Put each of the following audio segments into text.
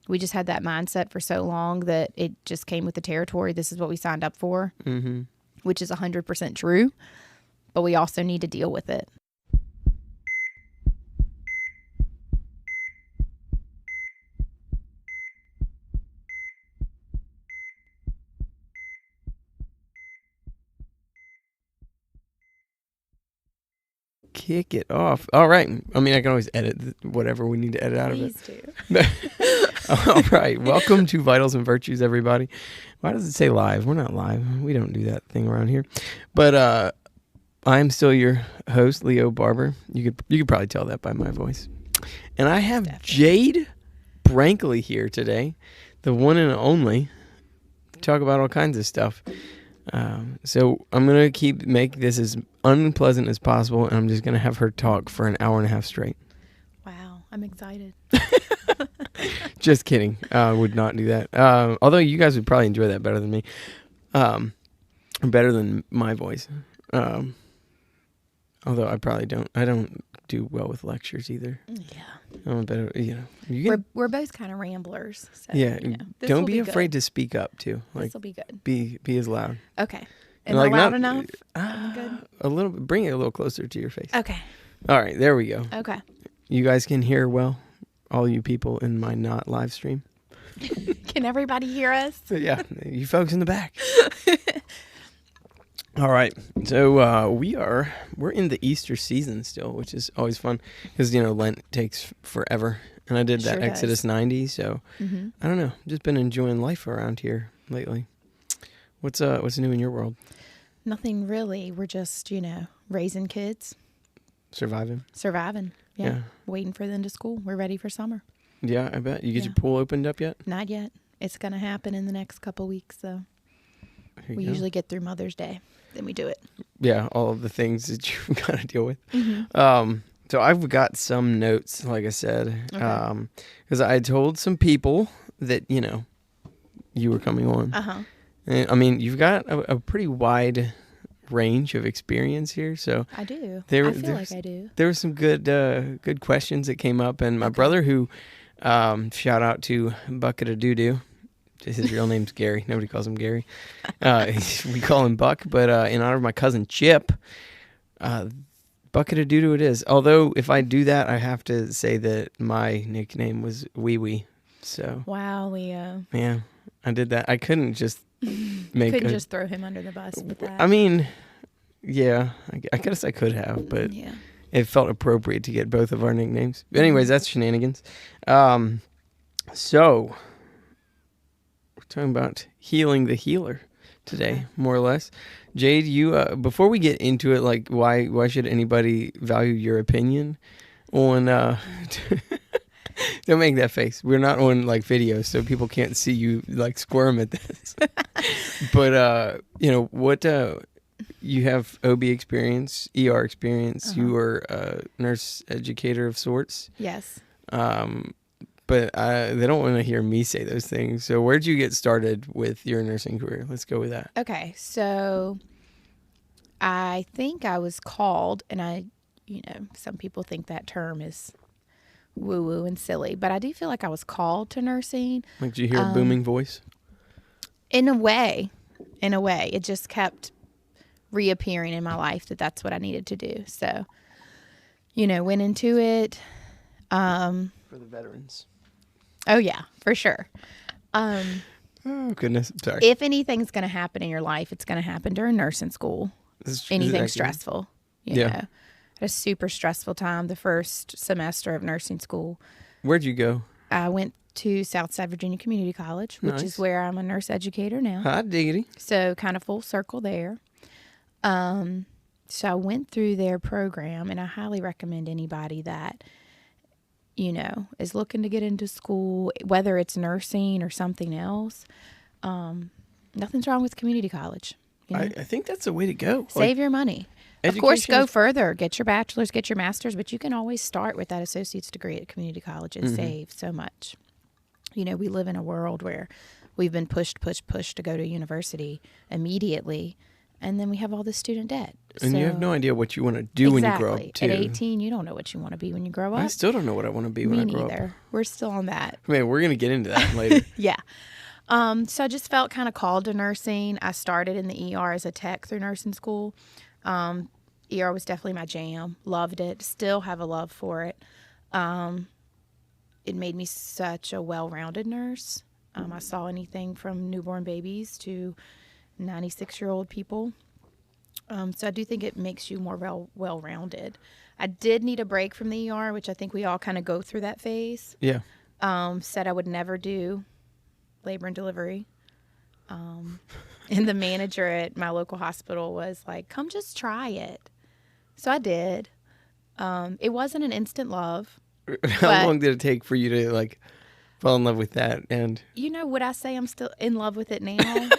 we just had that mindset for so long that it just came with the territory. This is what we signed up for, which is 100% true. But we also need to deal with it. Kick it off. All right. I mean, I can always edit whatever we need to edit out of it. Please do. All right. Welcome to Vitals and Virtues, everybody. Why does it say live? We're not live. We don't do that thing around here. But I'm still your host, Leo Barber. You could probably tell that by my voice. And I have Jade Brankley here today, the one and only, to talk about all kinds of stuff. So I'm going to make this as unpleasant as possible, and I'm just going to have her talk for an hour and a half straight. Wow, I'm excited. Just kidding. I would not do that. Although you guys would probably enjoy that better than me. Better than my voice. Although I probably don't. I don't do well with lectures either. Yeah. I'm better, We're both kind of ramblers. So, yeah. Don't be afraid to speak up too. This will be good. Be as loud. Okay. Am I loud enough? Good? A little. Bring it a little closer to your face. Okay. All right. There we go. Okay. You guys can hear well, all you people in my not live stream. Can everybody hear us? Yeah. You folks in the back. All right, so we're in the Easter season still, which is always fun because Lent takes forever, and I did that Exodus 90, so I don't know, just been enjoying life around here lately. What's new in your world? Nothing really. We're just raising kids, surviving. Yeah, waiting for them to school. We're ready for summer. Yeah, I bet. You get your pool opened up yet? Not yet. It's gonna happen in the next couple weeks, so we usually get through Mother's Day. Then we do it. Yeah, all of the things that you got to deal with. So I've got some notes, like I said, because I told some people that you were coming on. And I mean, you've got a pretty wide range of experience here, so I do. I feel like I do. There were some good questions that came up, and my brother, who shout out to Bucket of Doo-Doo. His real name's Gary. Nobody calls him Gary. We call him Buck, but in honor of my cousin Chip, Bucket of Doo-Doo it is. Although, if I do that, I have to say that my nickname was Wee Wee. So wow, Leo. Yeah, I did that. I couldn't just just throw him under the bus with that. I mean, yeah, I guess I could have, but it felt appropriate to get both of our nicknames. But anyways, that's shenanigans. So talking about healing the healer today, more or less. Jade, you before we get into it, like why should anybody value your opinion on don't make that face. We're not on like video, so people can't see you like squirm at this. But what you have OB experience, ER experience, you are a nurse educator of sorts. Yes. But they don't want to hear me say those things. So where'd you get started with your nursing career? Let's go with that. Okay. So I think I was called, and some people think that term is woo-woo and silly, but I do feel like I was called to nursing. Like, did you hear a booming voice? In a way. It just kept reappearing in my life that that's what I needed to do. So, went into it. For the veterans. Oh, yeah, for sure. Oh, goodness. Sorry. If anything's going to happen in your life, it's going to happen during nursing school. Anything stressful. You know. Had a super stressful time the first semester of nursing school. Where'd you go? I went to Southside Virginia Community College, which is where I'm a nurse educator now. Hot diggity. So kind of full circle there. So I went through their program, and I highly recommend anybody that is looking to get into school, whether it's nursing or something else. Nothing's wrong with community college. I think that's the way to go. Save your money. Of course, go further. Get your bachelor's, get your master's, but you can always start with that associate's degree at community college and save so much. We live in a world where we've been pushed to go to university immediately. And then we have all this student debt. And you have no idea what you want to do when you grow up, too. At 18, you don't know what you want to be when you grow up. I still don't know what I want to be when I grow up. Me neither. We're still on that. Man, we're going to get into that later. Yeah. So I just felt kind of called to nursing. I started in the ER as a tech through nursing school. ER was definitely my jam. Loved it. Still have a love for it. It made me such a well-rounded nurse. I saw anything from newborn babies to 96-year-old people. So I do think it makes you more well-rounded. I did need a break from the ER, which I think we all kind of go through that phase. Yeah. Said I would never do labor and delivery. And the manager at my local hospital was like, come just try it. So I did. It wasn't an instant love. How long did it take for you to like fall in love with that? And would I say I'm still in love with it now?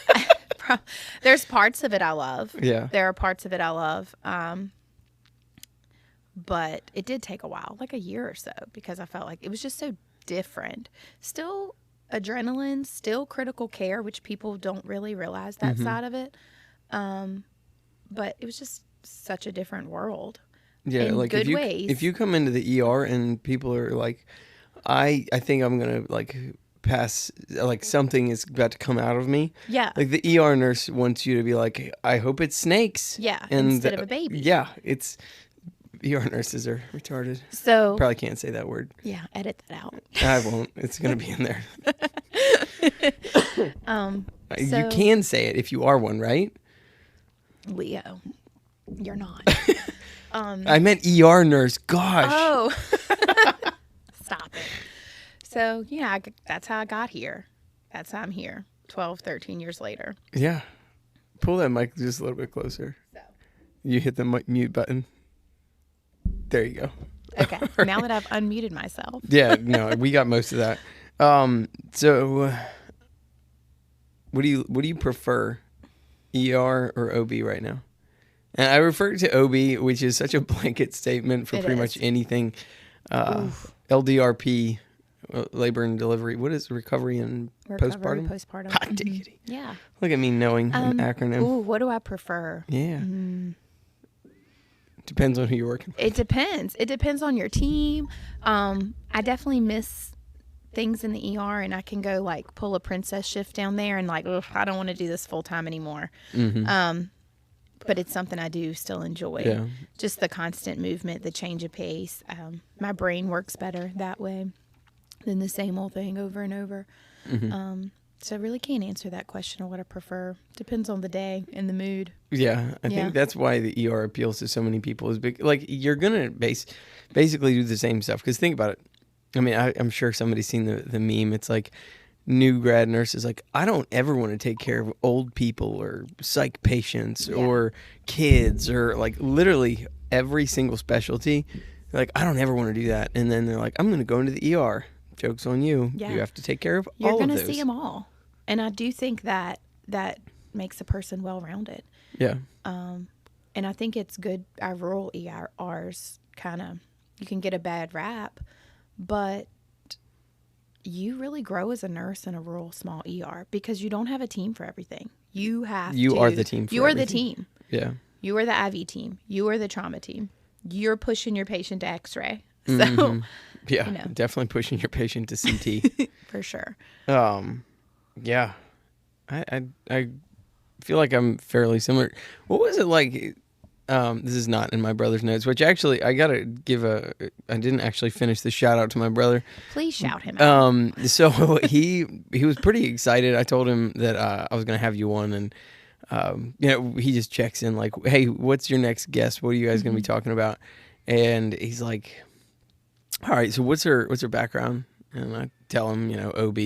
There's parts of it I love. Yeah. There are parts of it I love. But it did take a while, like a year or so, because I felt like it was just so different. Still adrenaline, still critical care, which people don't really realize that side of it. But it was just such a different world. Yeah, in like good ways. If you come into the ER and people are like, I think I'm gonna like pass, like something is about to come out of me. Yeah. Like the ER nurse wants you to be like, I hope it's snakes. Yeah. And, instead of a baby. Yeah, it's ER nurses are retarded. So probably can't say that word. Yeah, edit that out. I won't. It's gonna be in there. So, you can say it if you are one, right? Leo, you're not. I meant ER nurse. Gosh. Oh. Stop it. So, yeah, that's how I got here. That's how I'm here 12, 13 years later. Yeah. Pull that mic just a little bit closer. So. You hit the mute button. There you go. Okay. Now that I've unmuted myself. Yeah, no, we got most of that. So what do you prefer, ER or OB right now? And I refer to OB, which is such a blanket statement for pretty much anything. LDRP, labor and delivery. What is recovery and postpartum? Postpartum. Hot diggity. Yeah. Look at me knowing an acronym. Ooh, what do I prefer? Yeah. Depends on who you're working with. It depends. It depends on your team. I definitely miss things in the ER, and I can go like pull a princess shift down there and like, I don't want to do this full time anymore. But it's something I do still enjoy. Yeah. Just the constant movement, the change of pace. My brain works better that way than the same old thing over and over. So I really can't answer that question of what I prefer. Depends on the day and the mood. Yeah, I think that's why the ER appeals to so many people. Is big, like you're gonna basically do the same stuff. Because think about it. I mean, I'm sure somebody's seen the meme. It's like new grad nurses like, I don't ever want to take care of old people or psych patients or kids or like literally every single specialty. They're like, I don't ever want to do that. And then they're like, I'm going to go into the ER. Joke's on you. Yeah. You have to take care of all of those. You're going to see them all. And I do think that makes a person well-rounded. Yeah. And I think it's good. Our rural ERs kind of, you can get a bad rap, but you really grow as a nurse in a rural small ER because you don't have a team for everything. You are the team for everything. You are the team. Yeah. You are the IV team. You are the trauma team. You're pushing your patient to X-ray. So, yeah, definitely pushing your patient to CT. For sure. Yeah. I feel like I'm fairly similar. What was it like? This is not in my brother's notes, which actually I gotta give I didn't actually finish the shout out to my brother. Please shout him out. So he was pretty excited. I told him that I was gonna have you on, and he just checks in like, hey, what's your next guest? What are you guys gonna be talking about? And he's like, all right, so what's her background? And I tell him, OB,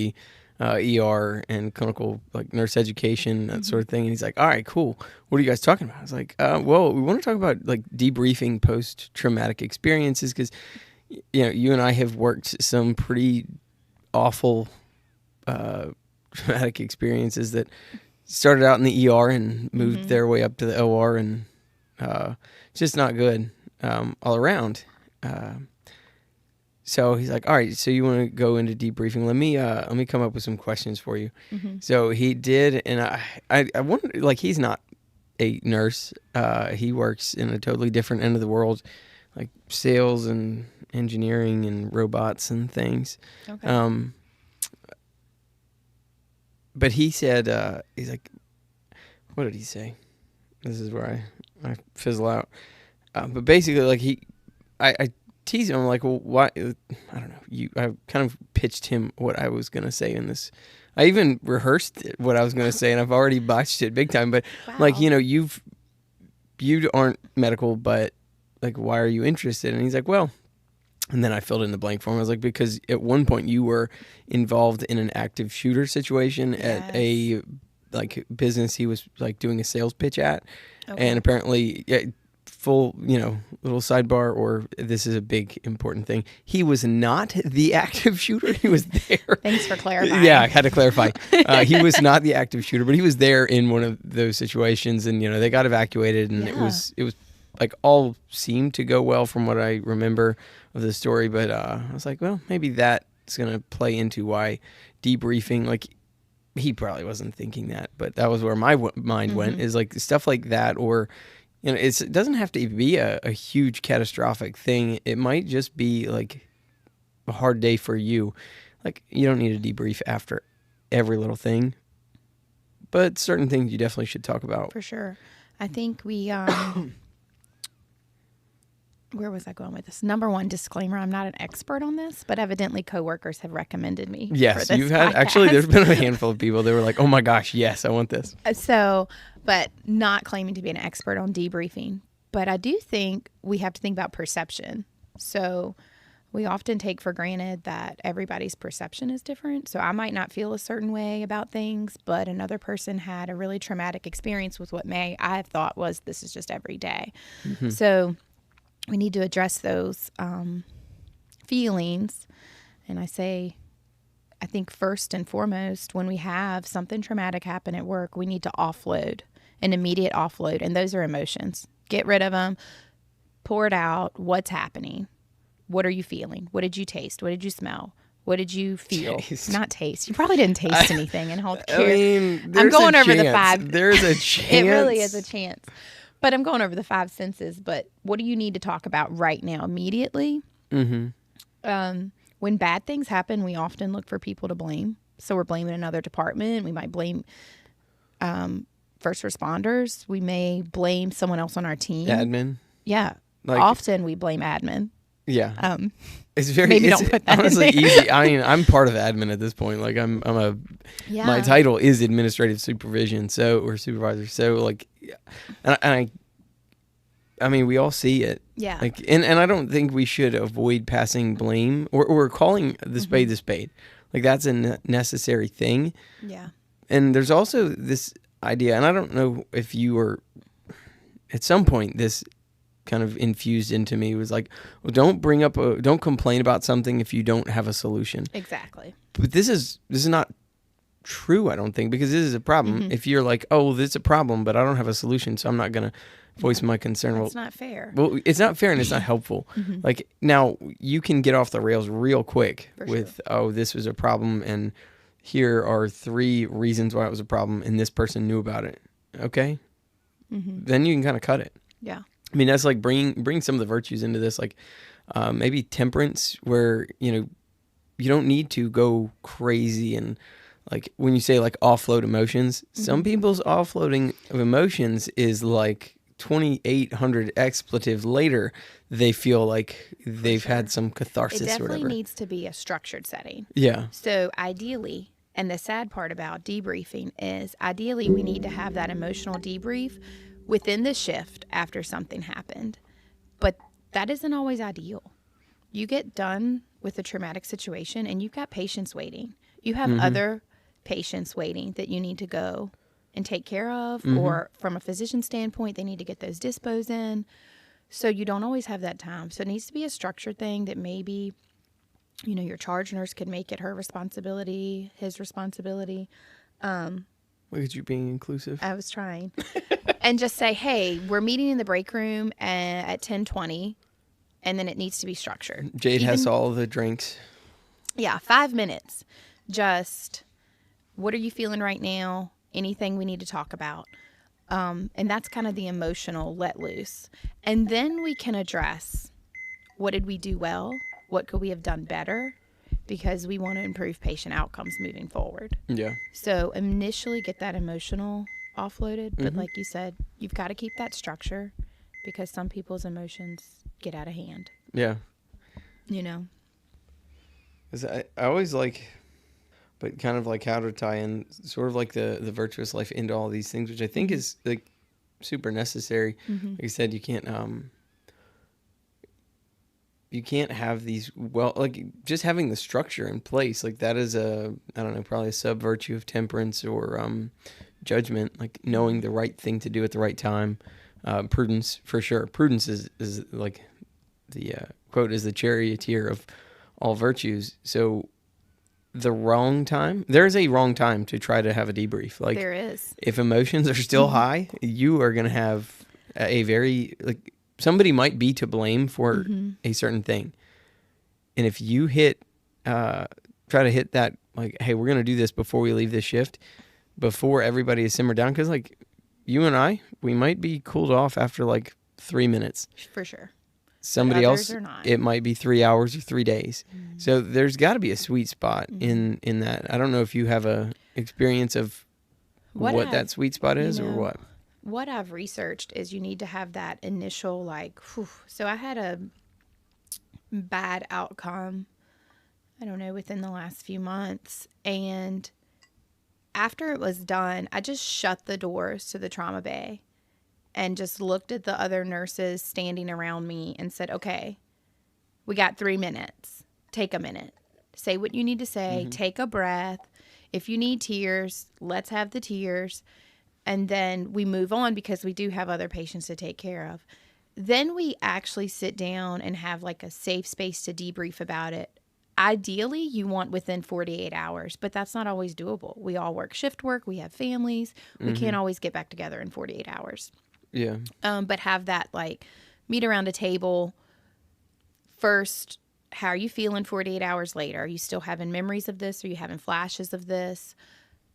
ER, and clinical like nurse education, that sort of thing. And he's like, all right, cool. What are you guys talking about? I was like, well, we want to talk about like debriefing post-traumatic experiences because, you and I have worked some pretty awful traumatic experiences that started out in the ER and moved their way up to the OR, and it's just not good all around. So he's like, all right, so you want to go into debriefing? Let me come up with some questions for you. So he did, and I wonder, like, he's not a nurse. He works in a totally different end of the world, like sales and engineering and robots and things. Okay. But he said, he's like, what did he say? This is where I fizzle out. But basically, like I tease him. I'm like, well, why? I don't know. I kind of pitched him what I was going to say in this. I even rehearsed what I was going to say, and I've already botched it big time. But Wow. like, you aren't medical, but like, why are you interested? And he's like, well, and then I filled in the blank for him. I was like, because at one point you were involved in an active shooter situation at a like business he was like doing a sales pitch at. Okay. And apparently, full, little sidebar, or this is a big important thing. He was not the active shooter. He was there. Thanks for clarifying. Yeah, I had to clarify. He was not the active shooter, but he was there in one of those situations, and they got evacuated, and it was like all seemed to go well from what I remember of the story. But I was like, well, maybe that's gonna play into why debriefing. Like, he probably wasn't thinking that, but that was where my mind went. Is like stuff like that, or it doesn't have to be a huge catastrophic thing. It might just be like a hard day for you. Like, you don't need a debrief after every little thing, but certain things you definitely should talk about. For sure. I think we, where was I going with this? Number one, disclaimer, I'm not an expert on this, but evidently coworkers have recommended me. Yes, for this you've had, podcast. actually, there's been a handful of people that were like, oh my gosh, yes, I want this. So, but not claiming to be an expert on debriefing. But I do think we have to think about perception. So we often take for granted that everybody's perception is different. So I might not feel a certain way about things, but another person had a really traumatic experience with what I have thought was this is just every day. Mm-hmm. So we need to address those feelings. And I think first and foremost, when we have something traumatic happen at work, we need to offload, an immediate offload. And those are emotions. Get rid of them. Pour it out. What's happening? What are you feeling? What did you taste? What did you smell? What did you feel? Taste. Not taste. You probably didn't taste anything in healthcare. I mean, I'm there's going a over the chance. five. There's a chance. It really is a chance. But I'm going over the five senses. But what do you need to talk about right now, immediately? Mm-hmm. When bad things happen, we often look for people to blame. So we're blaming another department. We might blame first responders. We may blame someone else on our team. Admin. Yeah. Like, often we blame admin. Yeah. It's very, maybe it's don't put that honestly in there. easy. I mean, I'm part of admin at this point. Like, my title is administrative supervision, or supervisor. So like, and I mean, we all see it. Yeah. Like, and I don't think we should avoid passing blame or calling the spade the spade. Like, that's a necessary thing. Yeah. And there's also this idea, and I don't know if you were, at some point, this kind of infused into me was like, well, don't complain about something if you don't have a solution. Exactly. But this is not true, I don't think, because this is a problem. Mm-hmm. If you're like, oh, well, this is a problem, but I don't have a solution, so I'm not going to voice my concern. That's not fair. Well, it's not fair and it's not helpful. Mm-hmm. Like, now you can get off the rails real quick with, sure. oh, this was a problem, and here are 3 reasons why it was a problem, and this person knew about it. Okay? Mm-hmm. Then you can kind of cut it. Yeah. I mean, that's like bring some of the virtues into this, like maybe temperance, where, you don't need to go crazy. And like, when you say like offload emotions, some people's offloading of emotions is like 2,800 expletives later, they feel like they've had some catharsis It or definitely whatever. needs to be a structured setting. Yeah. So ideally, and the sad part about debriefing is ideally we need to have that emotional debrief within the shift after something happened. But that isn't always ideal. You get done with a traumatic situation and you've got patients waiting. You have other patients waiting that you need to go and take care of, or from a physician standpoint, they need to get those dispos in. So you don't always have that time. So it needs to be a structured thing that maybe, your charge nurse could make it her responsibility, his responsibility. Look at you being inclusive. I was trying. And just say, hey, we're meeting in the break room at 10:20, and then it needs to be structured. Jade has all the drinks. Yeah, 5 minutes. Just, what are you feeling right now? Anything we need to talk about? And that's kind of the emotional let loose. And then we can address, what did we do well? What could we have done better? Because we want to improve patient outcomes moving forward. Yeah. So initially get that emotional offloaded. But like you said, you've got to keep that structure, because some people's emotions get out of hand. Yeah. You know? 'Cause I always like, but kind of like how to tie in sort of like the virtuous life into all these things, which I think is like super necessary. Like I said, you can't have these, well, like just having the structure in place, like that is I don't know, probably a sub virtue of temperance or judgment, like knowing the right thing to do at the right time. Prudence, for sure. Prudence is like the quote is the charioteer of all virtues. So the wrong time, there's a wrong time to try to have a debrief. Like there is. If emotions are still high, you are going to have a very, like, somebody might be to blame for a certain thing. And if you try to hit that, like, hey, we're going to do this before we leave this shift, before everybody is simmered down, because like you and I, we might be cooled off after like 3 minutes. For sure. Somebody else, it might be 3 hours or 3 days. So there's got to be a sweet spot in that. I don't know if you have a experience of what that sweet spot is, or what. What I've researched is you need to have that initial, like, whew. So I had a bad outcome, I don't know, within the last few months. And after it was done, I just shut the doors to the trauma bay and just looked at the other nurses standing around me and said, okay, we got 3 minutes. Take a minute. Say what you need to say. Take a breath. If you need tears, let's have the tears. And then we move on, because we do have other patients to take care of. Then we actually sit down and have like a safe space to debrief about it. Ideally, you want within 48 hours, but that's not always doable. We all work shift work. We have families. We can't always get back together in 48 hours. Yeah. But have that, like, meet around a table. First, how are you feeling 48 hours later? Are you still having memories of this? Are you having flashes of this?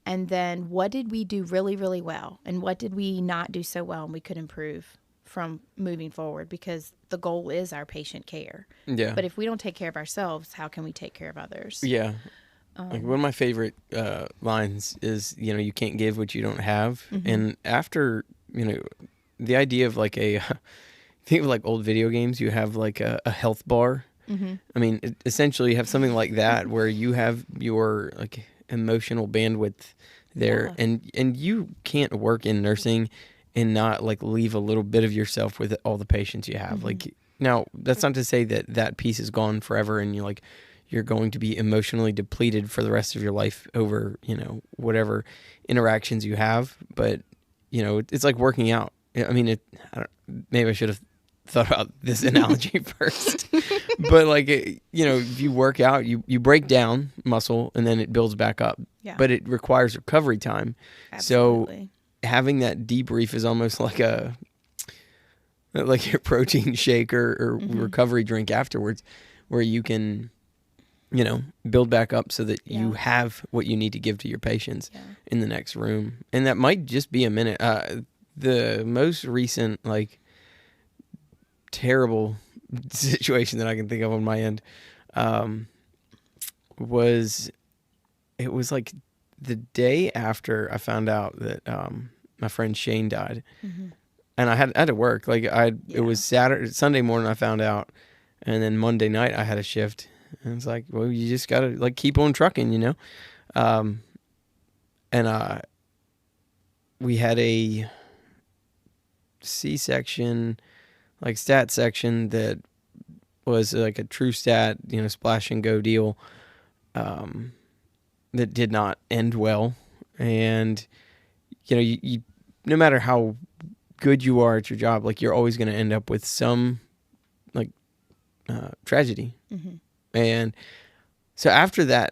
And then what did we do really, really well? And what did we not do so well and we could improve from moving forward? Because the goal is our patient care. Yeah. But if we don't take care of ourselves, how can we take care of others? Yeah. Like one of my favorite lines is, you can't give what you don't have. And after, the idea of like think of like old video games, you have like a health bar. I mean, essentially you have something like that where you have your like emotional bandwidth there, and you can't work in nursing and not like leave a little bit of yourself with all the patients you have. Like, now that's not to say that piece is gone forever and you're going to be emotionally depleted for the rest of your life over, whatever interactions you have. But, it's like working out. I mean, maybe I should have thought about this analogy first. But like, if you work out, you break down muscle and then it builds back up. Yeah. But it requires recovery time. Absolutely. So having that debrief is almost like your protein shake or recovery drink afterwards, where you can, build back up so that you have what you need to give to your patients in the next room. And that might just be a minute. The most recent, like, terrible situation that I can think of on my end was like the day after I found out that my friend Shane died. And I had to work. Like, it was Sunday morning I found out, and then Monday night I had a shift. And it's like, well, you just gotta like keep on trucking, and we had a C-section, like stat section that was like a true stat, splash and go deal, that did not end well. And, you no matter how good you are at your job, like, you're always going to end up with some like tragedy. And so after that,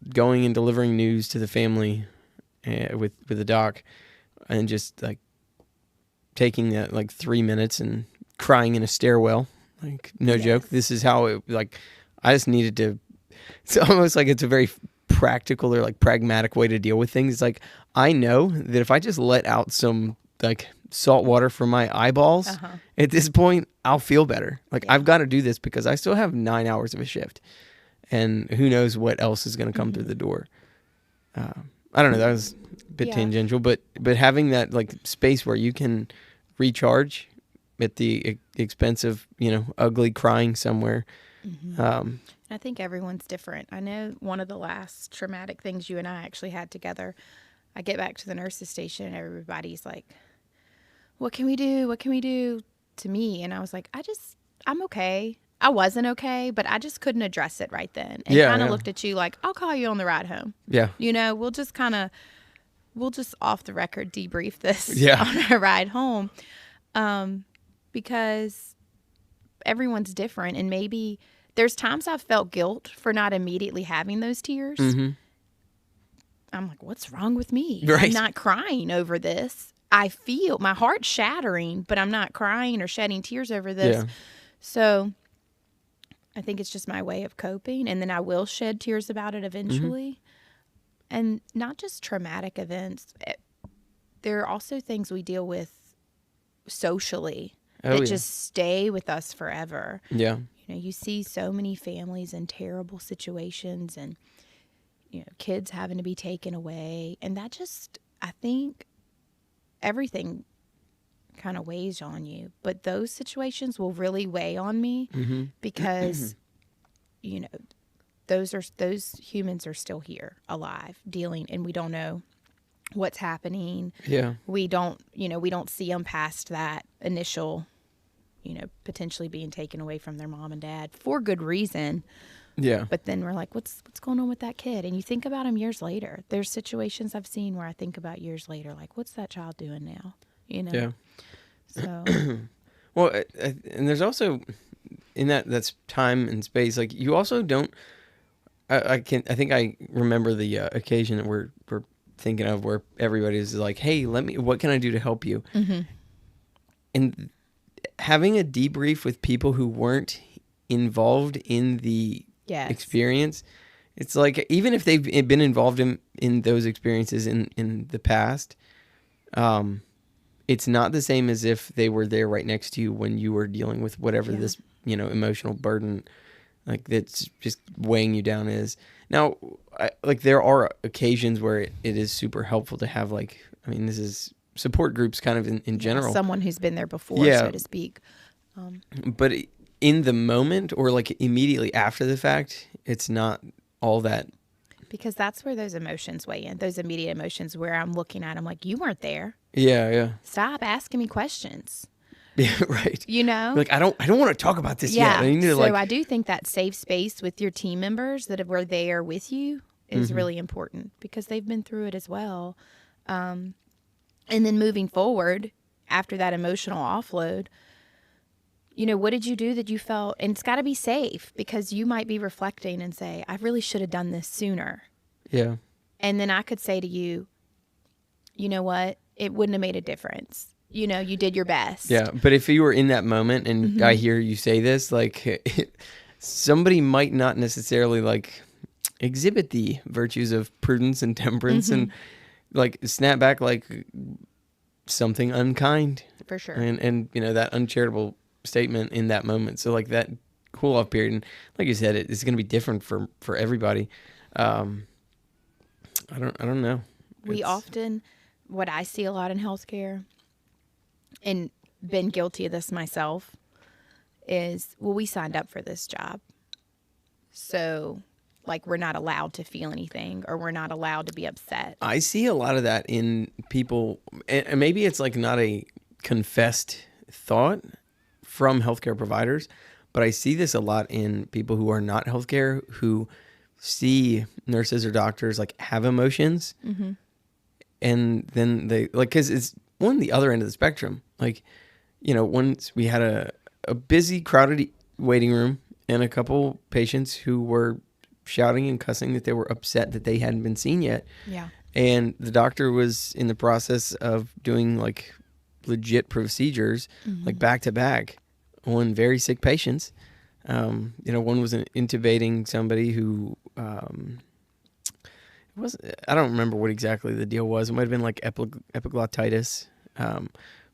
going and delivering news to the family with the doc, and just like taking that like 3 minutes and crying in a stairwell, like, no joke. This is how it, like, I just needed to, it's almost like it's a very practical or like pragmatic way to deal with things. It's like, I know that if I just let out some like salt water from my eyeballs at this point, I'll feel better. Like I've got to do this because I still have 9 hours of a shift, and who knows what else is going to come through the door. I don't know. That was a bit tangential, but having that like space where you can recharge at the expense of, ugly crying somewhere. I think everyone's different. I know one of the last traumatic things you and I actually had together, I get back to the nurse's station and everybody's like, what can we do? What can we do to me? And I was like, I'm okay. I wasn't okay, but I just couldn't address it right then. And kind of looked at you like, I'll call you on the ride home. Yeah. We'll just off the record debrief this on our ride home. Because everyone's different, and maybe there's times I've felt guilt for not immediately having those tears. I'm like, what's wrong with me? Right. I'm not crying over this. I feel my heart shattering, but I'm not crying or shedding tears over this. Yeah. So I think it's just my way of coping, and then I will shed tears about it eventually. And not just traumatic events. There are also things we deal with socially that just stay with us forever. Yeah. You see so many families in terrible situations, and kids having to be taken away, and that just, I think everything kind of weighs on you. But those situations will really weigh on me because those humans are still here, alive, dealing, and we don't know what's happening. Yeah. We don't see them past that initial, potentially being taken away from their mom and dad for good reason. Yeah. But then we're like, what's going on with that kid? And you think about them years later. There's situations I've seen where I think about years later, like, what's that child doing now? Yeah. So. Well, and there's also in that's time and space. Like you also don't. I think I remember the occasion that we're thinking of where everybody is like, "Hey, what can I do to help you?" And having a debrief with people who weren't involved in the experience, it's like even if they've been involved in those experiences in the past, it's not the same as if they were there right next to you when you were dealing with whatever this emotional burden like that's just weighing you down is. Now, there are occasions where it is super helpful to have this is support groups kind of in general. Someone who's been there before, so to speak. But in the moment or immediately after the fact, it's not all that. Because that's where those emotions weigh in, those immediate emotions where I'm looking at them like, you weren't there. Yeah, yeah. Stop asking me questions. Yeah, right. I don't want to talk about this yet. I need to, I do think that safe space with your team members that were there with you is really important because they've been through it as well. And then moving forward after that emotional offload, what did you do that you felt, and it's got to be safe because you might be reflecting and say, I really should have done this sooner. Yeah. And then I could say to you, you know what? It wouldn't have made a difference. You did your best. Yeah, but if you were in that moment and I hear you say this, somebody might not necessarily exhibit the virtues of prudence and temperance and snap back like something unkind. For sure. And that uncharitable statement in that moment. So that cool off period, and like you said, it's going to be different for everybody. I don't know. What I see a lot in healthcare, and been guilty of this myself, is, we signed up for this job. So, we're not allowed to feel anything, or we're not allowed to be upset. I see a lot of that in people, and maybe it's not a confessed thought from healthcare providers, but I see this a lot in people who are not healthcare, who see nurses or doctors have emotions. And then they because it's on the other end of the spectrum. Once we had a busy, crowded waiting room and a couple patients who were shouting and cussing that they were upset that they hadn't been seen yet. Yeah. And the doctor was in the process of doing legit procedures, back to back on very sick patients. One was intubating somebody who I don't remember what exactly the deal was. It might have been like epiglottitis.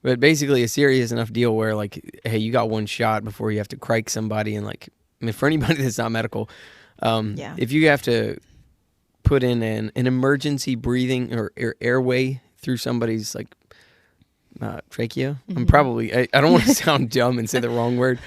But basically a serious enough deal where like, hey, you got one shot before you have to crike somebody. And like, I mean, for anybody that's not medical, if you have to put in an emergency breathing or airway through somebody's like trachea, I'm probably, I don't want to sound dumb and say the wrong word,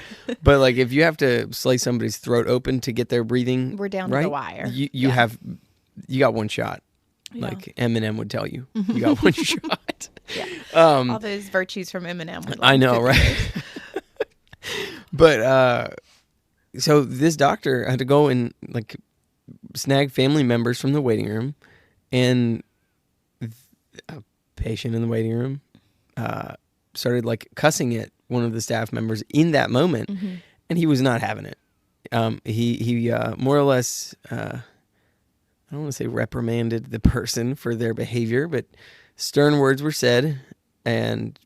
but like if you have to slice somebody's throat open to get their breathing, we're down right, to the wire. You got one shot. Yeah. Like Eminem would tell you, you got one shot. Yeah. All those virtues from Eminem. I know, right? But so this doctor had to go and like snag family members from the waiting room, and a patient in the waiting room started like cussing at one of the staff members in that moment, and he was not having it. He more or less, I don't want to say reprimanded the person for their behavior, but stern words were said, and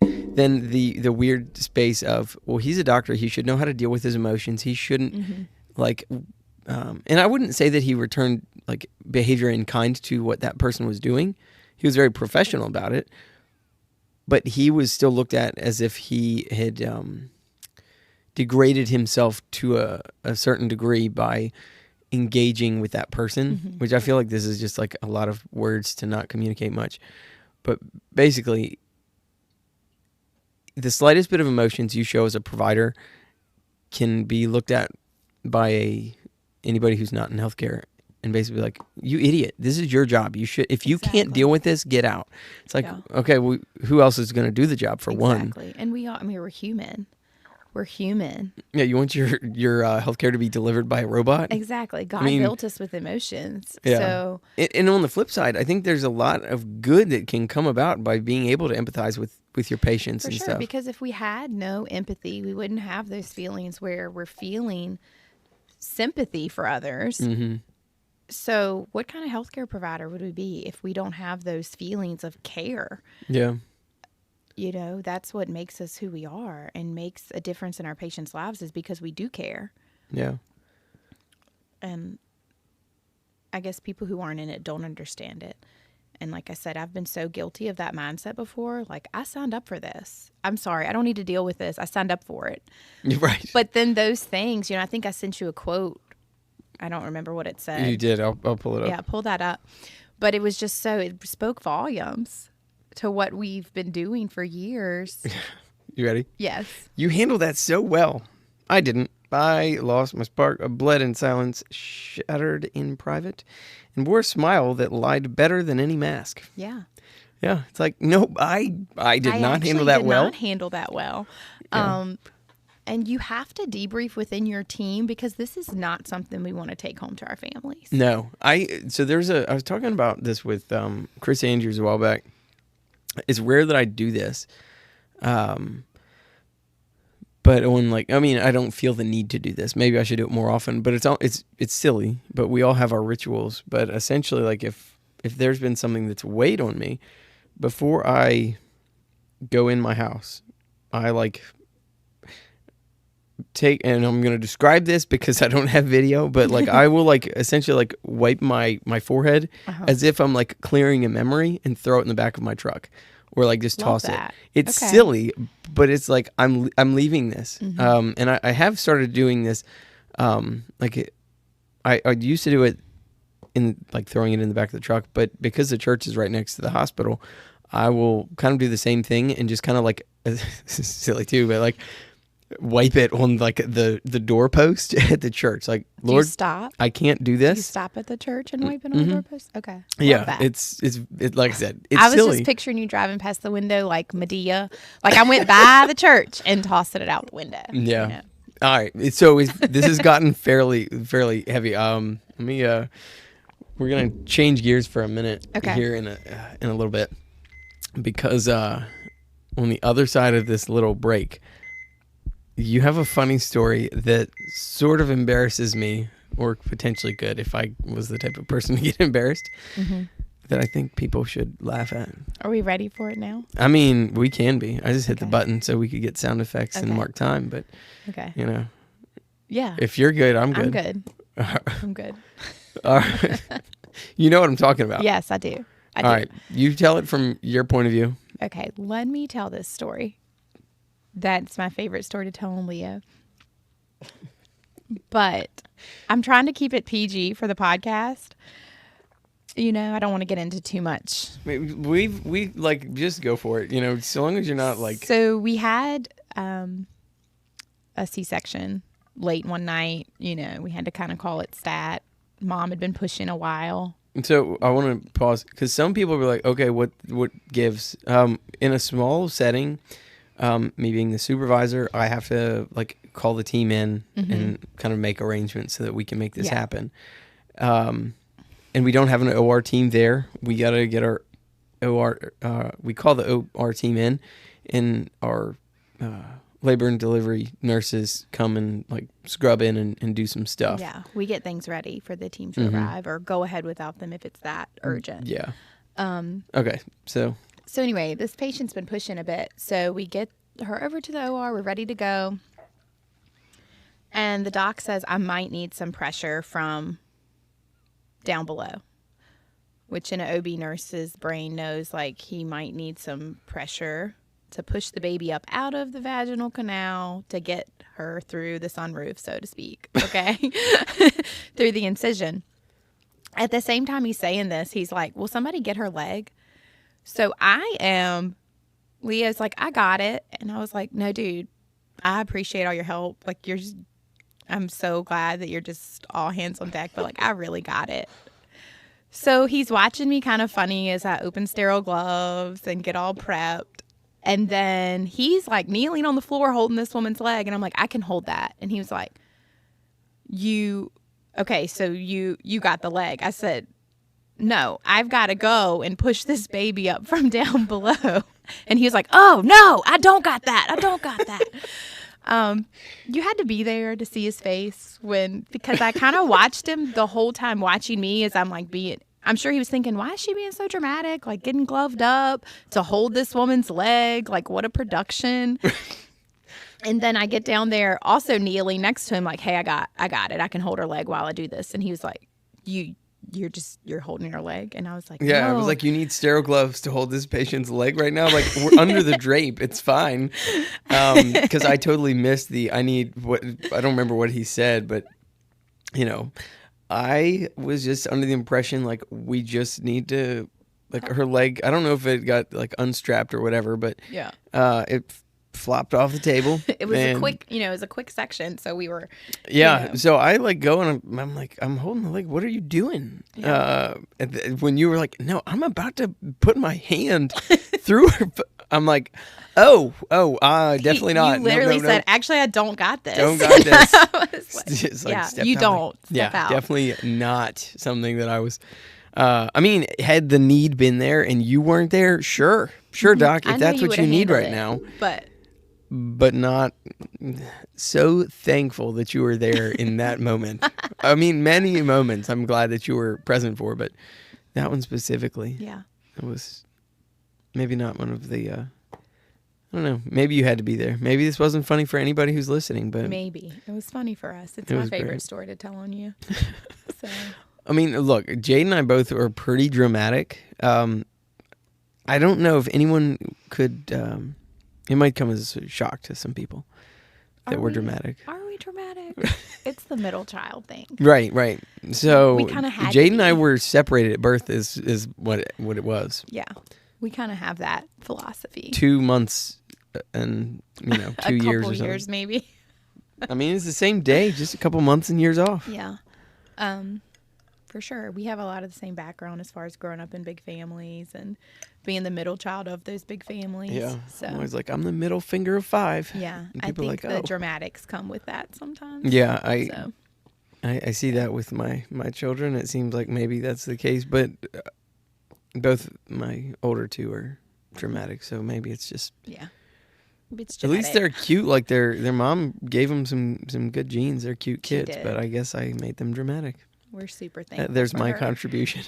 then the weird space of, well, he's a doctor, he should know how to deal with his emotions. He shouldn't like, and I wouldn't say that he returned like behavior in kind to what that person was doing. He was very professional about it, but he was still looked at as if he had degraded himself to a certain degree by engaging with that person, which I feel like this is just like a lot of words to not communicate much. But basically, the slightest bit of emotions you show as a provider can be looked at by anybody who's not in healthcare and basically like, you idiot, this is your job. You should, if you can't deal with this, get out. It's like, okay, well, who else is going to do the job for one? Exactly. And we all, I mean, we're human. We're human. Yeah, you want your healthcare to be delivered by a robot? Exactly. God built us with emotions. Yeah. So, and on the flip side, I think there's a lot of good that can come about by being able to empathize with your patients and stuff. Because if we had no empathy, we wouldn't have those feelings where we're feeling sympathy for others. So what kind of healthcare provider would we be if we don't have those feelings of care? Yeah. You know, that's what makes us who we are and makes a difference in our patients' lives, is because we do care. Yeah. And I guess people who aren't in it don't understand it. And like I said, I've been so guilty of that mindset before. Like, I signed up for this. I'm sorry, I don't need to deal with this. I signed up for it. Right. But then those things, you know, I think I sent you a quote. I don't remember what it said. You did. I'll pull it up. Yeah, pull that up. But it was just so, it spoke volumes to what we've been doing for years. You ready? Yes. You handled that so well. I didn't. I lost my spark, bled in silence, shattered in private, and wore a smile that lied better than any mask. Yeah. Yeah. It's like, no, I did not handle that well. I did not handle that well. Yeah. And you have to debrief within your team, because this is not something we want to take home to our families. No. I was talking about this with Chris Andrews a while back. It's rare that I do this. But when I don't feel the need to do this. Maybe I should do it more often, but it's silly, but we all have our rituals. But essentially, like if there's been something that's weighed on me, before I go in my house, I and I'm going to describe this because I don't have video, but like I will essentially wipe my forehead as if I'm clearing a memory and throw it in the back of my truck, or just toss it. It's silly, but it's like I'm leaving this. And I have started doing this. I used to do it in throwing it in the back of the truck, but because the church is right next to the hospital, I will kind of do the same thing and just kind of this is silly too, but wipe it on the doorpost at the church. Lord, do you stop? I can't do this. You stop at the church and wipe it on the doorpost? Okay. Yeah, it's like I said, it's I was silly. just picturing you driving past the window like Medea. I went by the church and tossed it out the window. Yeah. You know? All right. So this has gotten fairly heavy. We're gonna change gears for a minute here in a little bit, because on the other side of this little break, you have a funny story that sort of embarrasses me, or potentially could if I was the type of person to get embarrassed, that I think people should laugh at. Are we ready for it now? I mean, we can be. I just hit the button so we could get sound effects and mark time, but Yeah. If you're good, I'm good. I'm good. I'm good. All right. You know what I'm talking about. Yes, I do. All right. You tell it from your point of view. Okay, let me tell this story. That's my favorite story to tell on Leo. But I'm trying to keep it PG for the podcast. You know, I don't want to get into too much. We like just go for it. You know, so long as you're not like. So we had a C-section late one night. You know, we had to kind of call it stat. Mom had been pushing a while. So I want to pause because some people were like, okay, what gives? In a small setting, me being the supervisor, I have to like call the team in and kind of make arrangements so that we can make this happen. And we don't have an OR team there. We got to get our OR, we call the OR team in, and our labor and delivery nurses come and like scrub in and do some stuff. Yeah, we get things ready for the team to arrive or go ahead without them if it's that urgent. Yeah. Okay, so anyway, this patient's been pushing a bit. So we get her over to the OR. We're ready to go. And the doc says, I might need some pressure from down below, which in an OB nurse's brain knows like he might need some pressure to push the baby up out of the vaginal canal to get her through the sunroof, so to speak, okay? Through the incision. At the same time he's saying this, he's like, will somebody get her leg? So Leah's like, I got it. And I was like, no, dude, I appreciate all your help. Like, I'm so glad that you're just all hands on deck, but like, I really got it. So he's watching me kind of funny as I open sterile gloves and get all prepped. And then he's like kneeling on the floor holding this woman's leg. And I'm like, I can hold that. And he was like, okay, so you got the leg. I said, no, I've got to go and push this baby up from down below. And he was like, oh, no, I don't got that. You had to be there to see his face because I kind of watched him the whole time watching me as I'm like I'm sure he was thinking, why is she being so dramatic? Like getting gloved up to hold this woman's leg. Like what a production. And then I get down there also kneeling next to him like, hey, I got it. I can hold her leg while I do this. And he was like, you're holding her leg. And I was like, yeah, no. I was like, you need sterile gloves to hold this patient's leg right now. Like we're under the drape. It's fine. Because I totally missed I don't remember what he said, but you know, I was just under the impression like we just need to like her leg. I don't know if it got like unstrapped or whatever, but yeah, it flopped off the table. It was a quick section, so we were. Yeah, you know. So I like go and I'm like, I'm holding the leg. What are you doing? Yeah. When you were like, no, I'm about to put my hand through her. I'm like, definitely not. You literally no. said, actually, I don't got this. Don't got this. It's like, yeah, you don't. Step out. Out. Definitely not something that I was. I mean, had the need been there and you weren't there, sure, doc. If that's what you need right now, but not. So thankful that you were there in that moment. I mean, many moments I'm glad that you were present for, but that one specifically, it was maybe not one of the. I don't know. Maybe you had to be there. Maybe this wasn't funny for anybody who's listening, but maybe it was funny for us. It's my favorite story to tell on you. So. I mean, look, Jade and I both are pretty dramatic. I don't know if anyone could. It might come as a shock to some people that we're dramatic. Are we dramatic? It's the middle child thing. Right. So we kind of had Jade and I were separated at birth. Is what it was. Yeah, we kind of have that philosophy. 2 months and 2 years or something. A couple years maybe. I mean, it's the same day, just a couple months and years off. Yeah. For sure. We have a lot of the same background as far as growing up in big families and being the middle child of those big families. Yeah. So I'm always like, I'm the middle finger of 5. Yeah. And I think like, the dramatics come with that sometimes. Yeah. I see that with my children. It seems like maybe that's the case, but both my older two are dramatic. So maybe it's just. Yeah. At least they're cute. Like their mom gave them some good genes. They're cute kids, but I guess I made them dramatic. We're super thankful. There's my contribution.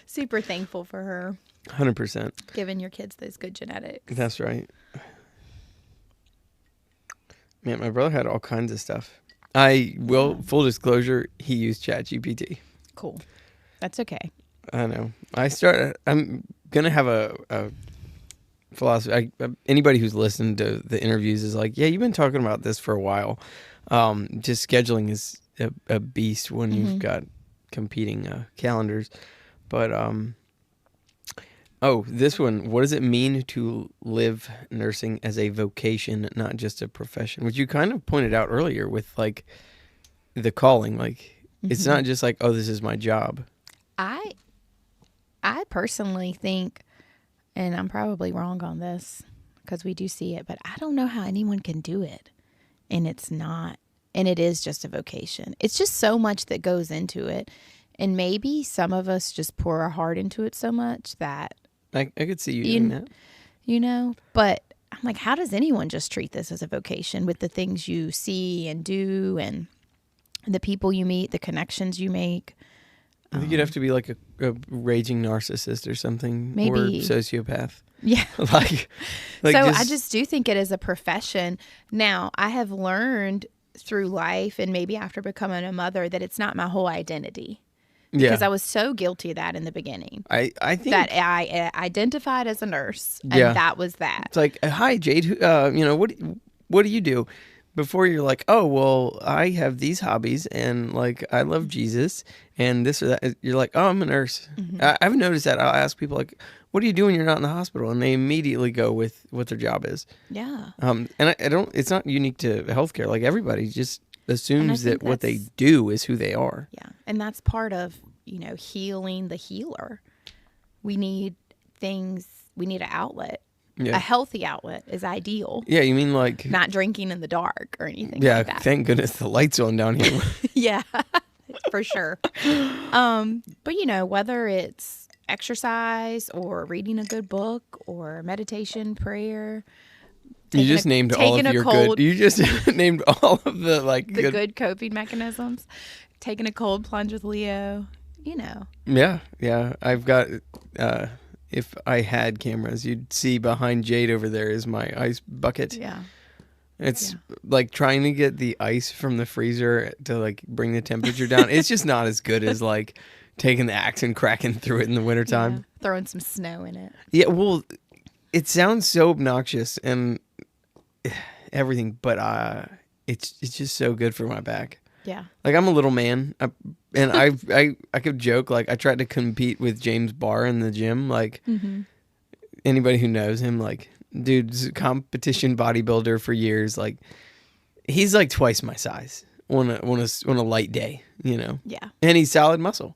Super thankful for her. 100%. Giving your kids those good genetics. That's right. Man, my brother had all kinds of stuff. Full disclosure, he used ChatGPT. Cool. That's okay. I know. I'm gonna have a philosophy. Anybody who's listened to the interviews is like, yeah, you've been talking about this for a while. Just scheduling is a beast when you've got competing calendars. But this one. What does it mean to live nursing as a vocation, not just a profession? Which you kind of pointed out earlier with like the calling. Like it's not just like, oh, this is my job. I personally think, and I'm probably wrong on this because we do see it, but I don't know how anyone can do it. And it's not, and it is just a vocation. It's just so much that goes into it. And maybe some of us just pour our heart into it so much that I could see you doing that. You know, but I'm like, how does anyone just treat this as a vocation with the things you see and do and the people you meet, the connections you make? I think you'd have to be like a raging narcissist or something, maybe. or sociopath. Yeah. like so I just do think it is a profession. Now, I have learned through life and maybe after becoming a mother that it's not my whole identity. Because I was so guilty of that in the beginning. I think that I identified as a nurse, and that was that. It's like, hi, Jade. What do you do? Before you're like, oh, well, I have these hobbies, and like I love Jesus, and this or that. You're like, oh, I'm a nurse. I've noticed that. I'll ask people like, what do you do when you're not in the hospital? And they immediately go with what their job is. Yeah. And I don't. It's not unique to healthcare. Like everybody just assumes that what they do is who they are. Yeah. And that's part of, healing the healer. We need things, we need an outlet. Yeah. A healthy outlet is ideal. Yeah, you mean like not drinking in the dark or anything like that. Yeah, thank goodness the light's on down here. Yeah, for sure. But whether it's exercise or reading a good book or meditation, prayer. You just named all of your good. You just named all of the good coping mechanisms. Taking a cold plunge with Leo, Yeah. I've got. If I had cameras, you'd see behind Jade over there is my ice bucket. Yeah. It's like trying to get the ice from the freezer to like bring the temperature down. It's just not as good as like taking the axe and cracking through it in the wintertime. Yeah. Throwing some snow in it. Yeah. Well, it sounds so obnoxious and everything, but it's just so good for my back. Yeah. Like I'm a little man, and I could joke like I tried to compete with James Barr in the gym. Like anybody who knows him, like dude's a competition bodybuilder for years. Like he's like twice my size on a light day, Yeah. And he's solid muscle.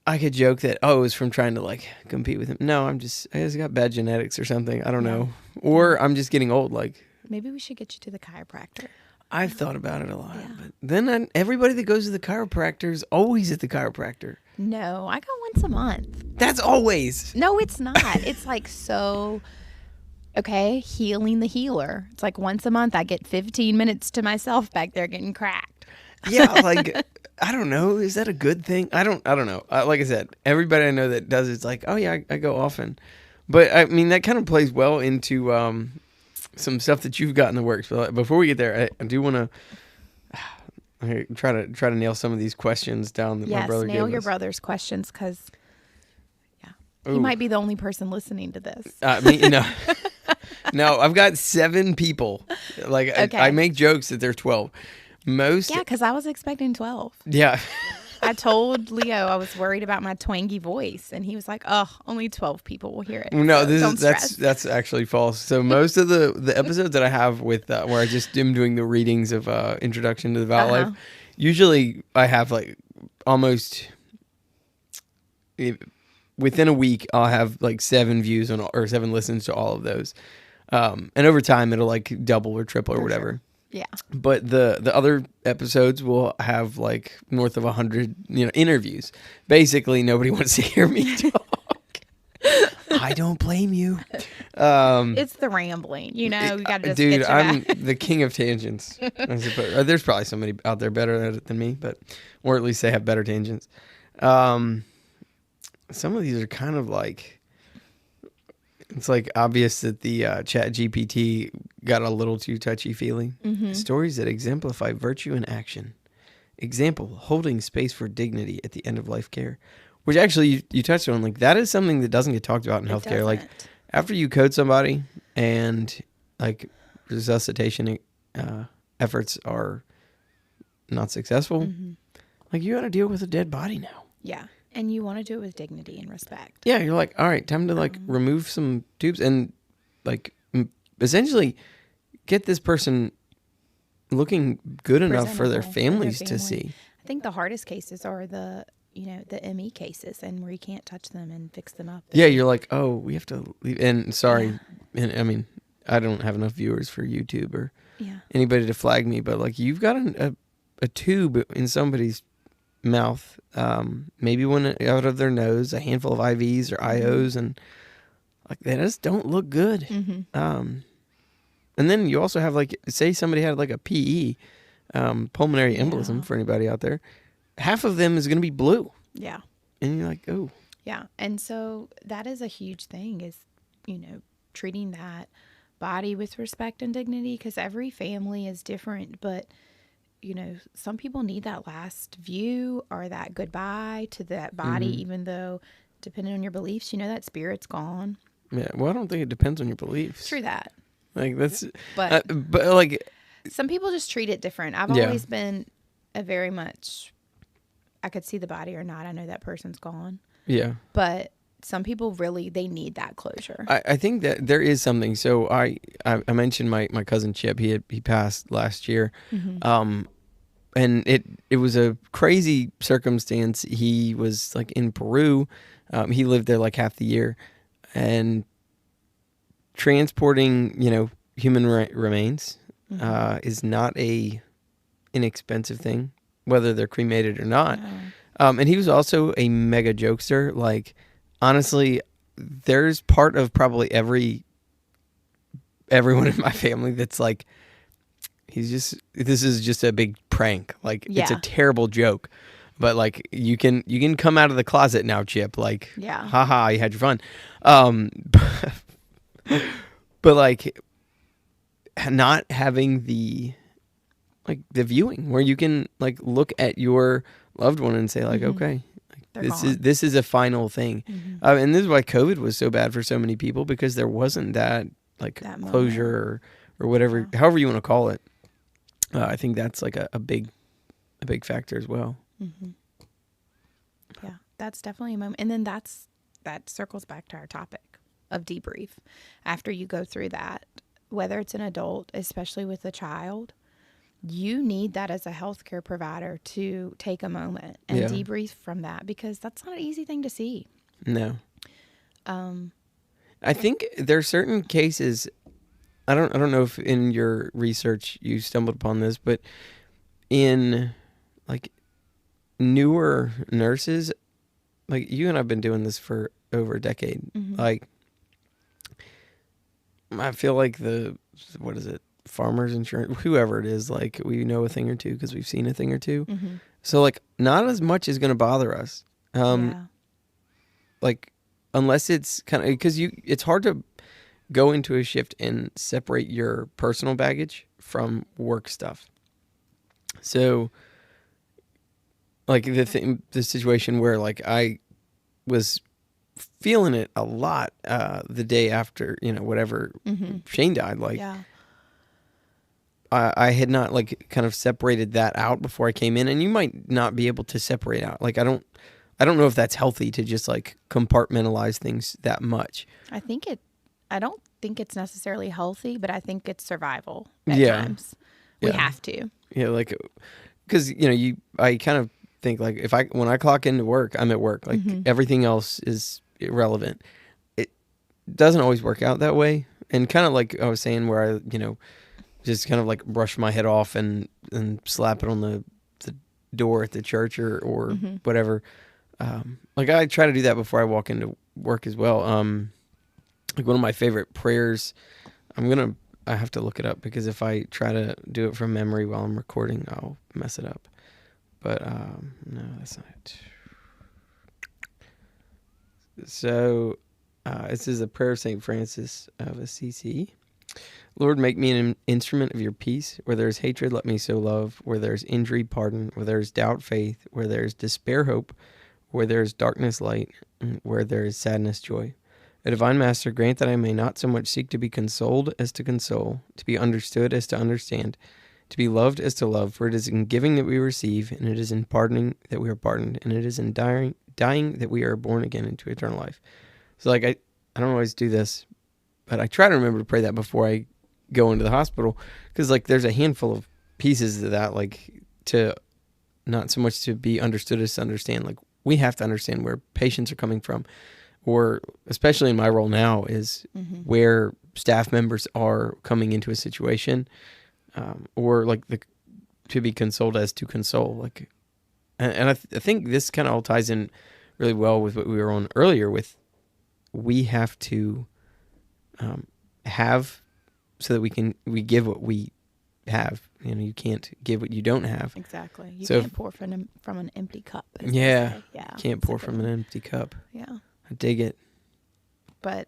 I could joke that it was from trying to like compete with him. No, I just got bad genetics or something. I don't know, or I'm just getting old. Like maybe we should get you to the chiropractor. I've thought about it a lot, but then everybody that goes to the chiropractor is always at the chiropractor. No, I go once a month. That's always. No, it's not. It's like healing the healer. It's like once a month I get 15 minutes to myself back there getting cracked. Yeah, like I don't know. Is that a good thing? I don't know. Like I said, everybody I know that does it's like, oh yeah, I go often. But I mean, that kind of plays well into some stuff that you've got in the works. But before we get there, I do want to try to nail some of these questions down that my brother gave us. Yes, nail your brother's questions because, he might be the only person listening to this. No, I've got 7 people. Like okay. I make jokes that they're 12. Because I was expecting 12. Yeah. I told Leo I was worried about my twangy voice, and he was like, "Oh, only 12 people will hear it." No, that's actually false. So most of the episodes that I have with where I just am doing the readings of Introduction to the Vow Life, usually I have like almost within a week I'll have like 7 views or 7 listens to all of those, and over time it'll like double or triple or whatever. Sure. Yeah. But the other episodes will have like north of 100, interviews. Basically, nobody wants to hear me talk. I don't blame you. It's the rambling, you got to just dude, get to I'm that. the king of tangents. I suppose. There's probably somebody out there better at it than me, or at least they have better tangents. Some of these are kind of like, it's like obvious that the Chat GPT got a little too touchy-feely. Stories that exemplify virtue in action. example, holding space for dignity at the end of life care, which actually you touched on. Like, that is something that doesn't get talked about in healthcare. Like, after you code somebody and like resuscitation efforts are not successful, like, you got to deal with a dead body now. Yeah. And you want to do it with dignity and respect. Yeah. You're like, all right, time to like remove some tubes and like essentially get this person looking good enough for their families to see. I think the hardest cases are the ME cases, and where you can't touch them and fix them up. Yeah, you're like, oh, we have to leave. And sorry, and I mean, I don't have enough viewers for YouTube or anybody to flag me, but like, you've got a tube in somebody's mouth, maybe one out of their nose, a handful of IVs or IOs, and like, they just don't look good. And then you also have, like, say somebody had like a PE, pulmonary embolism, for anybody out there. Half of them is going to be blue. Yeah. And you're like, oh. Yeah. And so that is a huge thing, is, treating that body with respect and dignity, because every family is different. But, some people need that last view or that goodbye to that body, even though, depending on your beliefs, that spirit's gone. Yeah. Well, I don't think it depends on your beliefs. True that. Like, that's, but like, some people just treat it different. I've always been a very much, I could see the body or not, I know that person's gone. Yeah. But some people really, they need that closure. I think that there is something. So I mentioned my cousin Chip, he passed last year. And it was a crazy circumstance. He was like in Peru. He lived there like half the year, and transporting, human remains is not a inexpensive thing, whether they're cremated or not. And he was also a mega jokester. Like, honestly, there's part of probably everyone in my family that's like, this is just a big prank. Like, it's a terrible joke. But like, you can come out of the closet now, Chip. Like, haha, you had your fun. But like, not having the viewing where you can like look at your loved one and say like, okay, like, this is a final thing. And this is why COVID was so bad for so many people, because there wasn't that closure or whatever, however you want to call it. I think that's like a big factor as well. Yeah, that's definitely a moment. And then that circles back to our topic of debrief. After you go through that, whether it's an adult, especially with a child, you need that as a healthcare provider to take a moment and debrief from that, because that's not an easy thing to see. No. I think there are certain cases, I don't know if in your research you stumbled upon this, but in like newer nurses, like you and I've been doing this for over a decade. Like, I feel like farmers insurance, whoever it is, like, we know a thing or two because we've seen a thing or two. So like, not as much is going to bother us. Like, unless it's kind of, because it's hard to go into a shift and separate your personal baggage from work stuff. So like the situation where like I was feeling it a lot the day after, whatever, Shane died, like I had not like kind of separated that out before I came in, and you might not be able to separate out. Like, I don't know if that's healthy to just like compartmentalize things that much. I don't think it's necessarily healthy, but I think it's survival at times. We have to. Yeah, like, because I kind of think like when I clock into work, I'm at work. Like, everything else is irrelevant. It doesn't always work out that way, and kind of like I was saying, where I just kind of like brush my head off and slap it on the door at the church or whatever. Like, I try to do that before I walk into work as well. Like, one of my favorite prayers, I have to look it up, because if I try to do it from memory while I'm recording, I'll mess it up. But no, that's not it. So this is a prayer of St. Francis of Assisi. Lord, make me an instrument of your peace. Where there is hatred, let me sow love. Where there is injury, pardon. Where there is doubt, faith. Where there is despair, hope. Where there is darkness, light. And where there is sadness, joy. A divine master, grant that I may not so much seek to be consoled as to console, to be understood as to understand, to be loved as to love. For it is in giving that we receive, and it is in pardoning that we are pardoned, and it is in dying that we are born again into eternal life. So, like, I don't always do this, but I try to remember to pray that before I go into the hospital, because, like, there's a handful of pieces to that, like, to not so much to be understood as to understand. Like, we have to understand where patients are coming from, or especially in my role now is where staff members are coming into a situation, or like to be consoled as to console. Like, and I think this kind of all ties in really well with what we were on earlier with, we have to have so that we give what we have. You know, you can't give what you don't have. Exactly. You can't pour from an empty cup. Yeah. Yeah. Can't pour from an empty cup. Yeah. I dig it. But,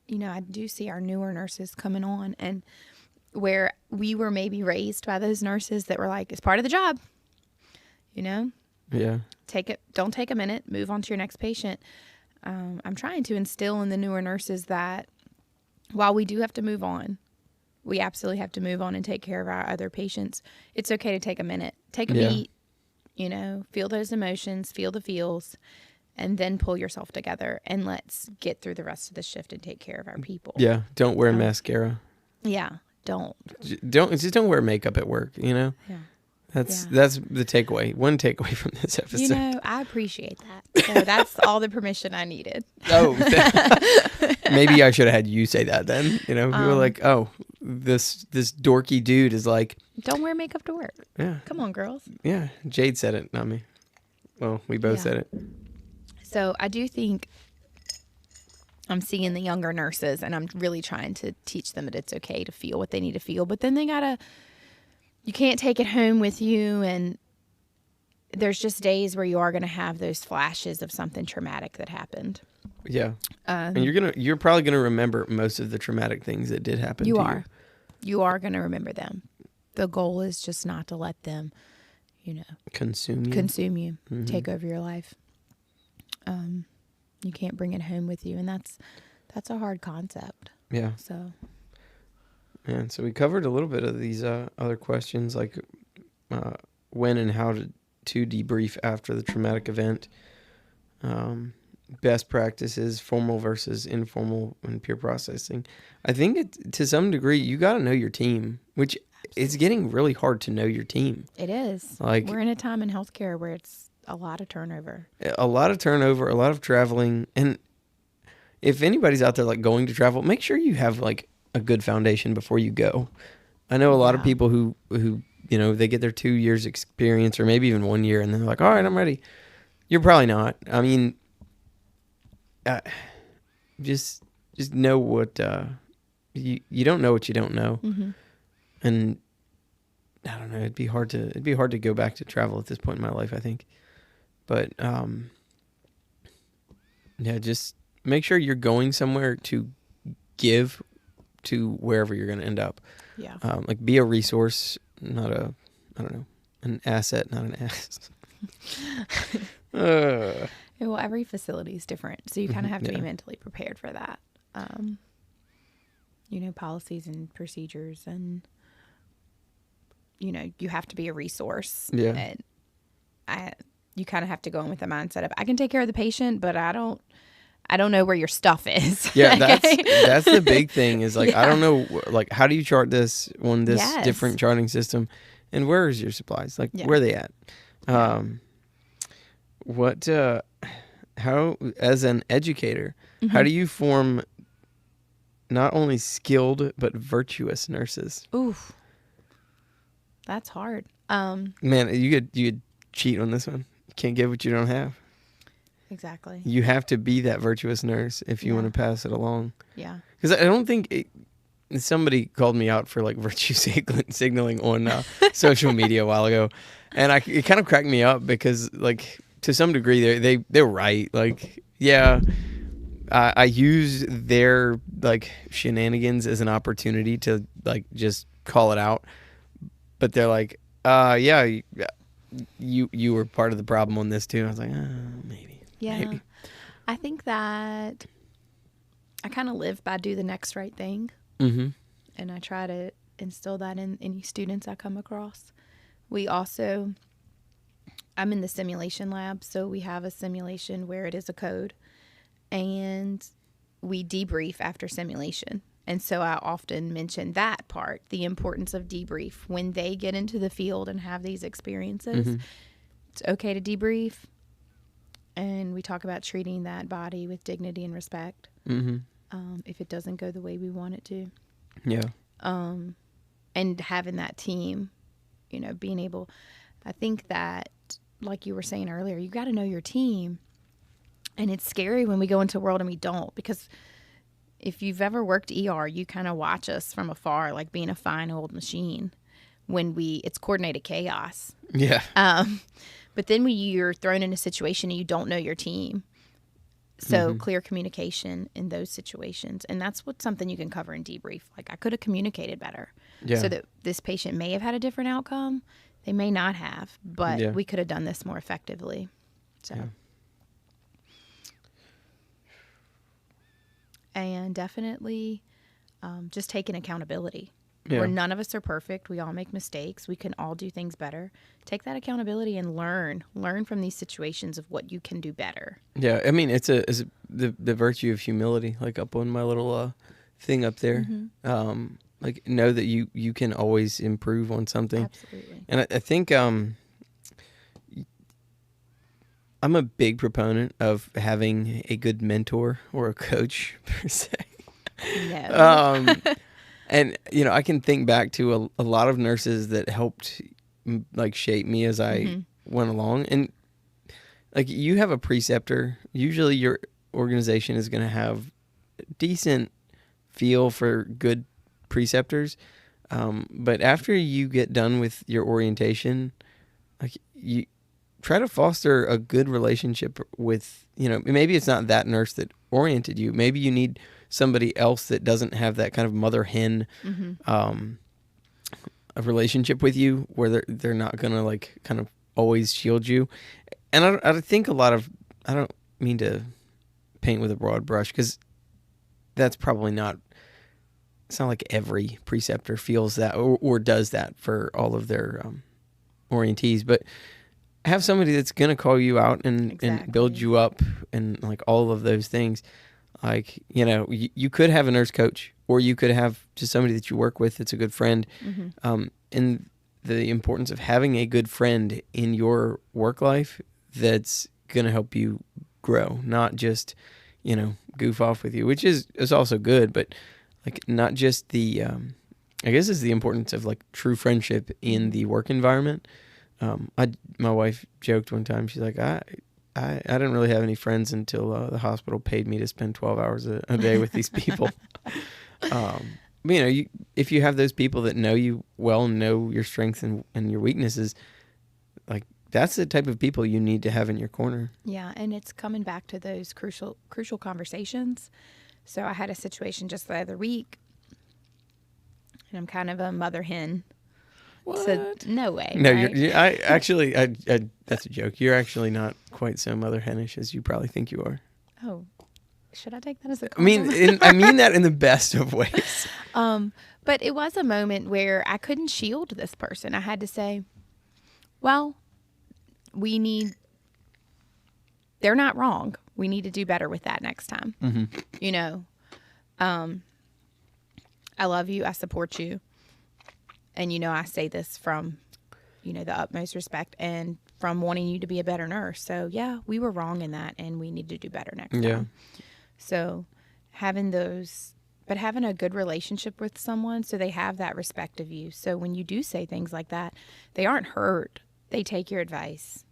you know, I do see our newer nurses coming on, and where we were maybe raised by those nurses that were like, it's part of the job, you know? Yeah. Don't take a minute, move on to your next patient. I'm trying to instill in the newer nurses that while we do have to move on, we absolutely have to move on and take care of our other patients. It's okay to take a minute, take a beat, you know, feel those emotions, feel the feels, and then pull yourself together and let's get through the rest of the shift and take care of our people. Yeah. Don't wear mascara. Yeah. Don't wear makeup at work, you know? Yeah. That's the takeaway. One takeaway from this episode. You know, I appreciate that. So that's all the permission I needed. Oh, maybe I should have had you say that then. You know, people were like, oh, this dorky dude is like, don't wear makeup to work. Yeah. Come on, girls. Yeah. Jade said it, not me. Well, we both said it. So I do think I'm seeing the younger nurses, and I'm really trying to teach them that it's okay to feel what they need to feel. But then you can't take it home with you, and there's just days where you are going to have those flashes of something traumatic that happened. Yeah. And you're probably going to remember most of the traumatic things that did happen to you. You are going to remember them. The goal is just not to let them, you know, consume you, take over your life. You can't bring it home with you, and that's a hard concept. Yeah. So. And so we covered a little bit of these other questions, like when and how to debrief after the traumatic event, best practices, formal versus informal, and peer processing. I think to some degree you got to know your team, which it's getting really hard to know your team. It is. Like, we're in a time in healthcare where it's a lot of turnover. A lot of traveling. And if anybody's out there like going to travel, make sure you have like a good foundation before you go. I know a lot of people who, you know, they get their 2 years experience or maybe even 1 year and they're like, all right, I'm ready. You're probably not. I mean, just know what, you don't know what you don't know. Mm-hmm. And I don't know, it'd be hard to go back to travel at this point in my life, I think. But, yeah, just make sure you're going somewhere to give to wherever you're going to end up. Yeah. Like be a resource, not an asset, not an ass. Well, every facility is different. So you kind of have to be mentally prepared for that. You know, policies and procedures, and, you know, you have to be a resource. Yeah. And you kind of have to go in with the mindset of, I can take care of the patient, but I don't know where your stuff is. Yeah, that's the big thing is like, I don't know, like, how do you chart this on this different charting system? And where is your supplies? Like, where are they at? How, as an educator, how do you form not only skilled, but virtuous nurses? Oof. That's hard. Man, you could cheat on this one. You can't give what you don't have. Exactly. You have to be that virtuous nurse if you want to pass it along. Yeah. Because I don't think somebody called me out for like virtue signaling on social media a while ago, and it kind of cracked me up because like to some degree they're right. Like, yeah, I use their like shenanigans as an opportunity to like just call it out. But they're like, yeah, you were part of the problem on this too. I was like, maybe. Yeah. Maybe. I think that I kind of live by do the next right thing. Mm-hmm. And I try to instill that in any students I come across. We also, I'm in the simulation lab, so we have a simulation where it is a code, and we debrief after simulation. And so I often mention that part, the importance of debrief. When they get into the field and have these experiences, it's okay to debrief. And we talk about treating that body with dignity and respect if it doesn't go the way we want it to. Yeah. And having that team, you know, being able, I think that, like you were saying earlier, you got to know your team. And it's scary when we go into the world and we don't, because if you've ever worked ER, you kind of watch us from afar, like being a fine old machine when it's coordinated chaos. Yeah. But then when you're thrown in a situation and you don't know your team, so clear communication in those situations. And that's something you can cover in debrief. Like, I could have communicated better so that this patient may have had a different outcome. They may not have, but we could have done this more effectively. So, and definitely just taking accountability. Where none of us are perfect. We all make mistakes. We can all do things better. Take that accountability and learn from these situations of what you can do better. Yeah, I mean, it's the virtue of humility, like up on my little thing up there. Like, know that you can always improve on something. Absolutely. And I think I'm a big proponent of having a good mentor or a coach per se. No. And, you know, I can think back to a lot of nurses that helped, like, shape me as I went along. And, like, you have a preceptor. Usually your organization is going to have a decent feel for good preceptors. But after you get done with your orientation, like, you try to foster a good relationship with, you know, maybe it's not that nurse that oriented you. Maybe you need somebody else that doesn't have that kind of mother hen a relationship with you, where they're not gonna like kind of always shield you. And I think I don't mean to paint with a broad brush, because that's probably not. It's not like every preceptor feels that or does that for all of their orientees, but have somebody that's gonna call you out and build you up and like all of those things. Like, you know, you could have a nurse coach, or you could have just somebody that you work with that's a good friend. And the importance of having a good friend in your work life that's going to help you grow, not just, you know, goof off with you, which is also good, but like not just the, I guess it's the importance of like true friendship in the work environment. My wife joked one time, she's like, I didn't really have any friends until the hospital paid me to spend 12 hours a day with these people. You know, if you have those people that know you well, know your strengths and your weaknesses, like that's the type of people you need to have in your corner. Yeah, and it's coming back to those crucial conversations. So I had a situation just the other week, and I'm kind of a mother hen. What? So, no way. No, right? I that's a joke. You're actually not quite so mother henish as you probably think you are. Oh, should I take that as a compliment? I mean that in the best of ways. But it was a moment where I couldn't shield this person. I had to say, well, they're not wrong. We need to do better with that next time. You know, I love you. I support you. And, you know, I say this from, you know, the utmost respect and from wanting you to be a better nurse. So, yeah, we were wrong in that, and we need to do better next time. So having a good relationship with someone so they have that respect of you. So when you do say things like that, they aren't hurt. They take your advice.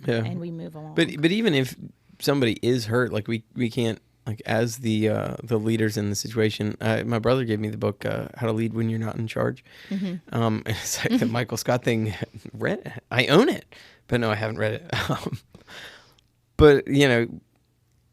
And we move along. But even if somebody is hurt, like we can't, like as the leaders in the situation, my brother gave me the book How to Lead When You're Not in Charge. It's like the Michael Scott thing. I own it, but no, I haven't read it. But you know,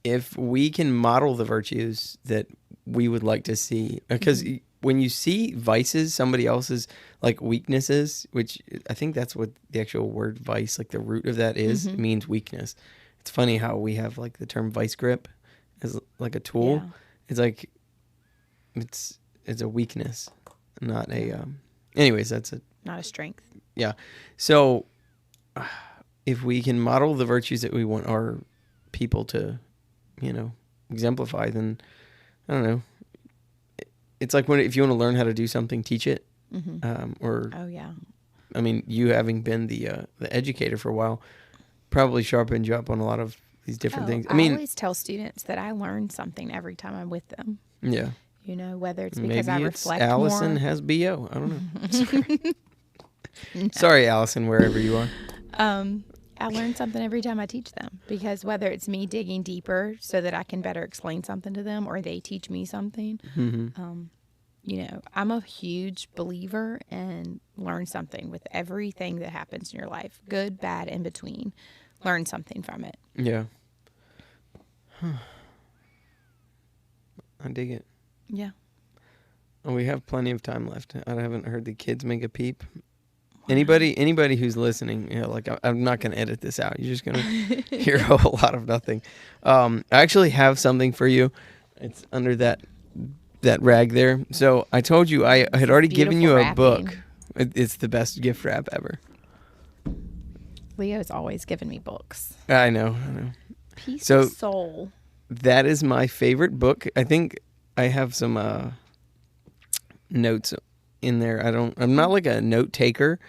if we can model the virtues that we would like to see, because when you see vices, somebody else's like weaknesses, which I think that's what the actual word vice, like the root of that is, means weakness. It's funny how we have like the term vice grip as like a tool. Yeah. It's like it's a weakness, not a. Anyways, that's a Not a strength. yeah. So if we can model the virtues that we want our people to, exemplify, then I don't know. It's like if you want to learn how to do something, teach it. Oh yeah. I mean, you having been the educator for a while, probably sharpened you up on a lot of these different things. I mean, always tell students that I learn something every time I'm with them. Yeah. Whether it's because maybe I it's reflect Allison more. has BO. I don't know. Sorry. No. Sorry, Allison, wherever you are. I learn something every time I teach them, because whether it's me digging deeper so that I can better explain something to them, or they teach me something, I'm a huge believer in learn something with everything that happens in your life, good, bad, in between. Learn something from it. Yeah. I dig it. Yeah. Oh, we have plenty of time left. I haven't heard the kids make a peep. Wow. Anybody who's listening, I'm not going to edit this out. You're just going to hear a whole lot of nothing. I actually have something for you. It's under that rag there. So I told you I had already given you a book. It's the best gift wrap ever. Leo's always given me books. I know. Peace of Soul. That is my favorite book. I think I have some notes in there. I'm not like a note taker,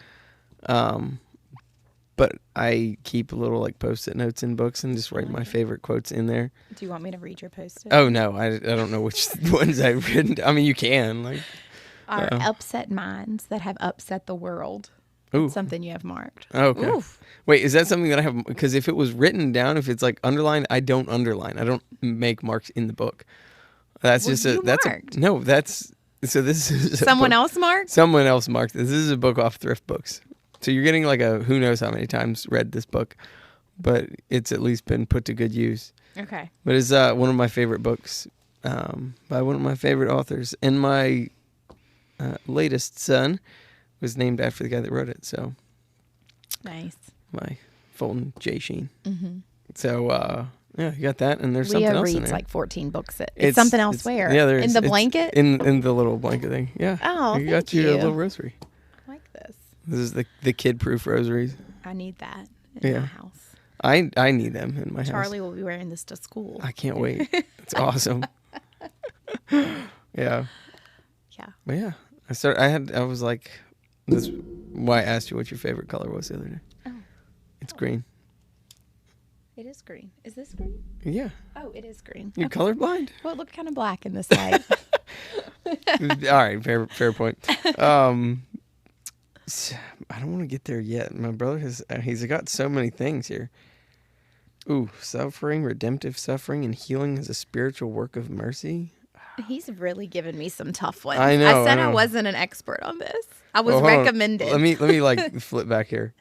but I keep little like Post-it notes in books and just write my favorite quotes in there. Do you want me to read your Post-it? Oh no, I don't know which ones I've written. I mean, you can Our upset minds that have upset the world. Ooh. Something you have marked. Okay. Oof. Wait, is that something that I have? Because if it was written down, if it's like underlined, I don't underline. I don't make marks in the book. That's well, so this is someone else marked? Someone else marked this. This is a book off Thrift Books. So you're getting like a who knows how many times read this book, but it's at least been put to good use. Okay. But it's one of my favorite books by one of my favorite authors. And my latest son was named after the guy that wrote it. So nice. My Fulton J. Sheen. Mm-hmm. So yeah, you got that, and there's Leo something else in reads there. like 14 books. It's something else where? Yeah, there is. In the blanket? In the little blanket thing. Yeah. Oh, you got you a little rosary. I like this. This is the kid-proof rosaries. I need that in my house. I need them in my house. Charlie will be wearing this to school. I can't wait. It's awesome. Yeah. Yeah. But yeah, I was like, this is why I asked you what your favorite color was the other day. Oh. It's green. It is green. Is this green? Yeah. Oh, it is green. You're colorblind? Well, it looked kind of black in this light. All right, fair point. I don't want to get there yet. My brother he's got so many things here. Ooh, suffering, redemptive suffering, and healing is a spiritual work of mercy. He's really given me some tough ones. I know. I said I wasn't an expert on this. I was recommended. Let me like flip back here.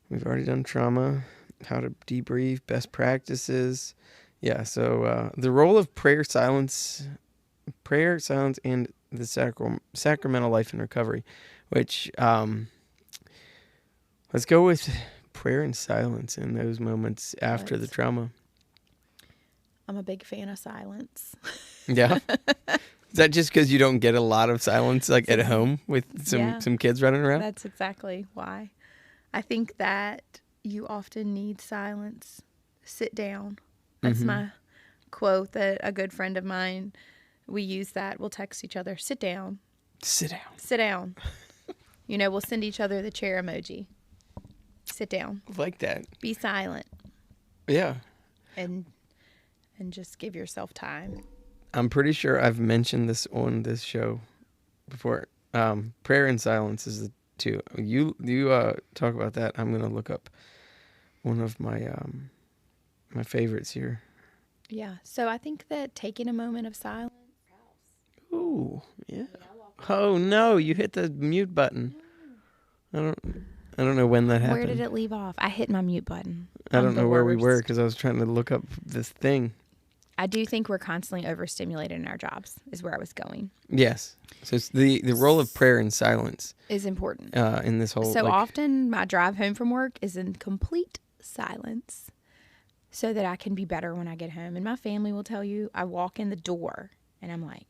We've already done trauma, how to debrief, best practices. Yeah, so the role of prayer, silence, and the sacramental life in recovery, which let's go with prayer and silence in those moments after the trauma. I'm a big fan of silence. Yeah. Is that just because you don't get a lot of silence like at home with some kids running around? That's exactly why. I think that you often need silence. Sit down. That's my quote that a good friend of mine, we use that. We'll text each other, sit down. Sit down. Sit down. We'll send each other the chair emoji. Sit down. Like that. Be silent. Yeah. And just give yourself time. I'm pretty sure I've mentioned this on this show before. Prayer and silence is the two. You talk about that. I'm gonna look up one of my my favorites here. Yeah. So I think that taking a moment of silence. Ooh, yeah. Oh no, you hit the mute button. I I don't know when that happened. Where did it leave off? I hit my mute button. I don't know where we were worst. because I was trying to look up this thing. I do think we're constantly overstimulated in our jobs, is where I was going. Yes. So it's the role of prayer in silence is important. In this whole. So often my drive home from work is in complete silence so that I can be better when I get home. And my family will tell you, I walk in the door and I'm like,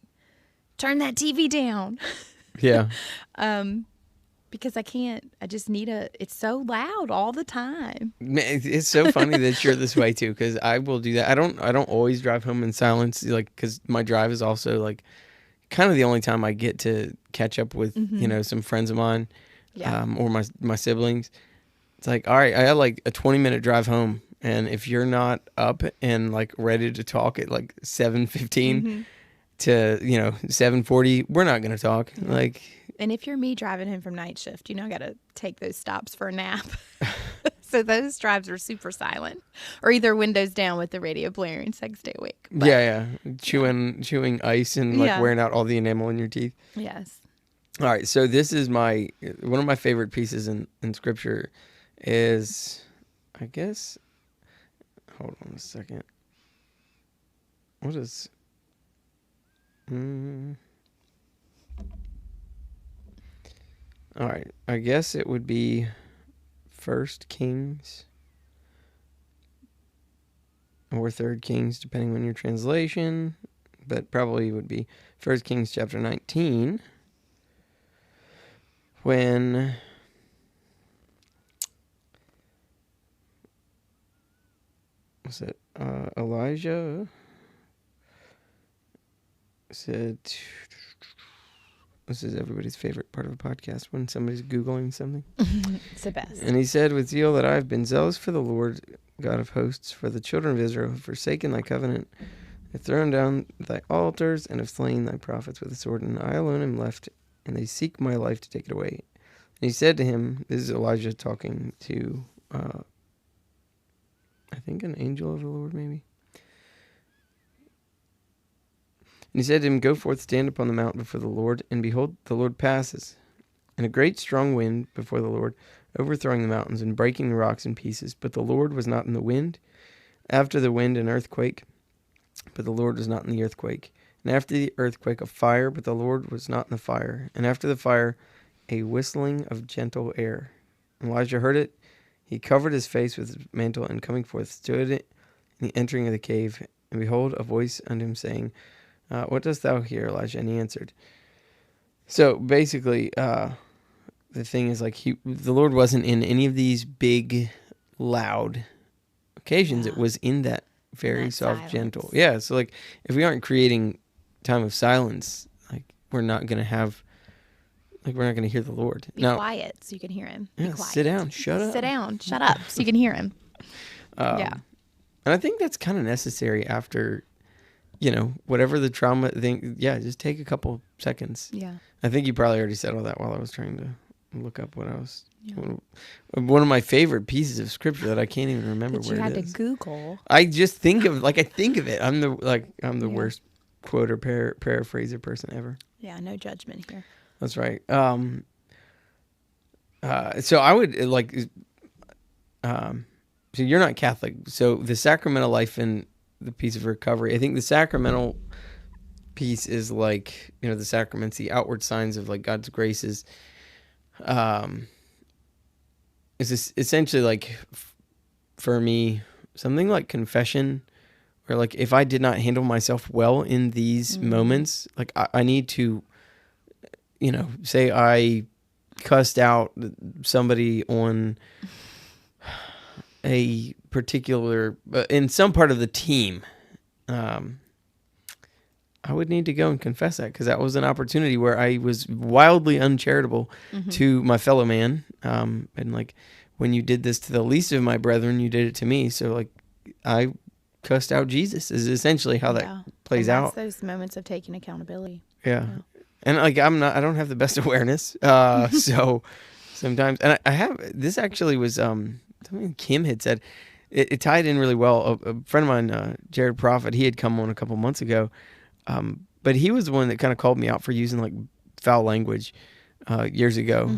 turn that TV down. Yeah. Because I can't, I just need it's so loud all the time. Man, it's so funny that you're this way too, because I will do that. I don't always drive home in silence, like, because my drive is also like kind of the only time I get to catch up with, some friends of mine, or my siblings. It's like, all right, I had like a 20-minute drive home, and if you're not up and like ready to talk at like 7:15 to 7:40, we're not gonna talk. Yeah. Like, and if you're me driving home from night shift, I got to take those stops for a nap. So those drives are super silent, or either windows down with the radio blaring so I can stay awake. But, chewing ice and like wearing out all the enamel in your teeth. Yes. All right, so this is one of my favorite pieces in scripture is, I guess, hold on a second. What is all right, I guess it would be 1 Kings or 3 Kings, depending on your translation, but probably would be 1 Kings chapter 19, when was it Elijah said, this is everybody's favorite part of a podcast, when somebody's Googling something. It's the best. And he said, with zeal that I have been zealous for the Lord God of hosts, for the children of Israel have forsaken thy covenant, have thrown down thy altars, and have slain thy prophets with the sword, and I alone am left, and they seek my life to take it away. And he said to him, this is Elijah talking to, I think an angel of the Lord, maybe. And he said to him, go forth, stand upon the mountain before the Lord, and behold, the Lord passes. And a great strong wind before the Lord, overthrowing the mountains and breaking the rocks in pieces. But the Lord was not in the wind. After the wind, an earthquake, but the Lord was not in the earthquake. And after the earthquake, a fire, but the Lord was not in the fire. And after the fire, a whistling of gentle air. And Elijah heard it. He covered his face with his mantle, and coming forth, stood in the entering of the cave. And behold, a voice unto him saying, what dost thou hear, Elijah? And he answered. So basically, the thing is, like, the Lord wasn't in any of these big, loud occasions. It was in that very soft, silence. Gentle. Yeah. So like, if we aren't creating time of silence, like, we're not going to hear the Lord. Be quiet so you can hear him. Yeah, be quiet. Sit down. Shut up. Sit down. Shut up so you can hear him. And I think that's kind of necessary after, whatever the trauma thing. Yeah, just take a couple seconds. Yeah. I think you probably already said all that while I was trying to look up what I was. Yeah. One of my favorite pieces of scripture that I can't even remember where it is. You had to Google. I just think of it. I'm the worst quote or paraphraser person ever. Yeah, no judgment here. That's right. So I would so you're not Catholic. So the sacramental life and the piece of recovery, I think the sacramental piece is like, the sacraments, the outward signs of like God's graces, is essentially like, for me, something like confession, or like if I did not handle myself well in these moments, like I need to, say I cussed out somebody on a particular, in some part of the team, I would need to go and confess that, because that was an opportunity where I was wildly uncharitable to my fellow man. And like, when you did this to the least of my brethren, you did it to me. So like, I cussed out Jesus is essentially how that plays out. Those moments of taking accountability. Yeah. And like, I don't have the best awareness. So sometimes, and I have, this actually was, something Kim had said, it tied in really well. A friend of mine, Jade Brankley, he had come on a couple months ago. But he was the one that kind of called me out for using like foul language, years ago.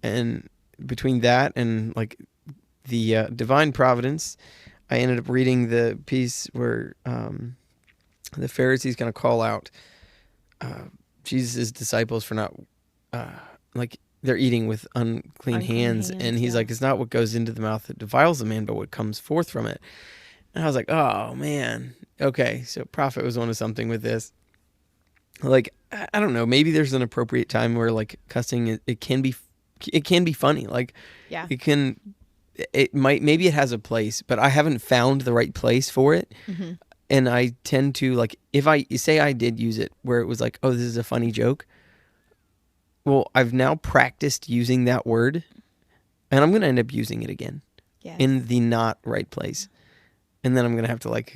And between that and like the divine providence, I ended up reading the piece where the Pharisees kind of call out Jesus' disciples for not like they're eating with unclean hands, and he's like, it's not what goes into the mouth that defiles the man, but what comes forth from it. And I was like, oh man, okay, so prophet was onto something with this. Like, I don't know, maybe there's an appropriate time where like cussing it can be funny. Like, Yeah. Maybe it has a place, but I haven't found the right place for it. Mm-hmm. And I tend to, like, if I say I did use it where it was like, oh, this is a funny joke. Well, I've now practiced using that word, and I'm going to end up using it again in the not right place. And then I'm going to have to, like,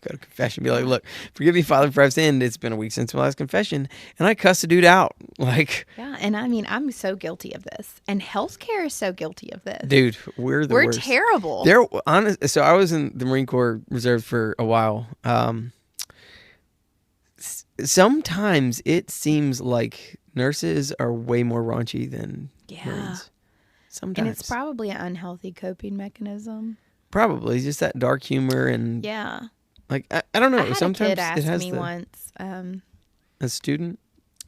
go to confession and be like, look, forgive me, Father, for I've sinned. It's been a week since my last confession. And I cussed a dude out. Like, yeah. And I mean, I'm so guilty of this. And healthcare is so guilty of this. Dude, we're worst. Terrible. So I was in the Marine Corps Reserve for a while. Sometimes it seems like nurses are way more raunchy than Marines. Sometimes. And it's probably an unhealthy coping mechanism. Probably just that dark humor and like I don't know. I had Sometimes a kid ask it has me once. A student?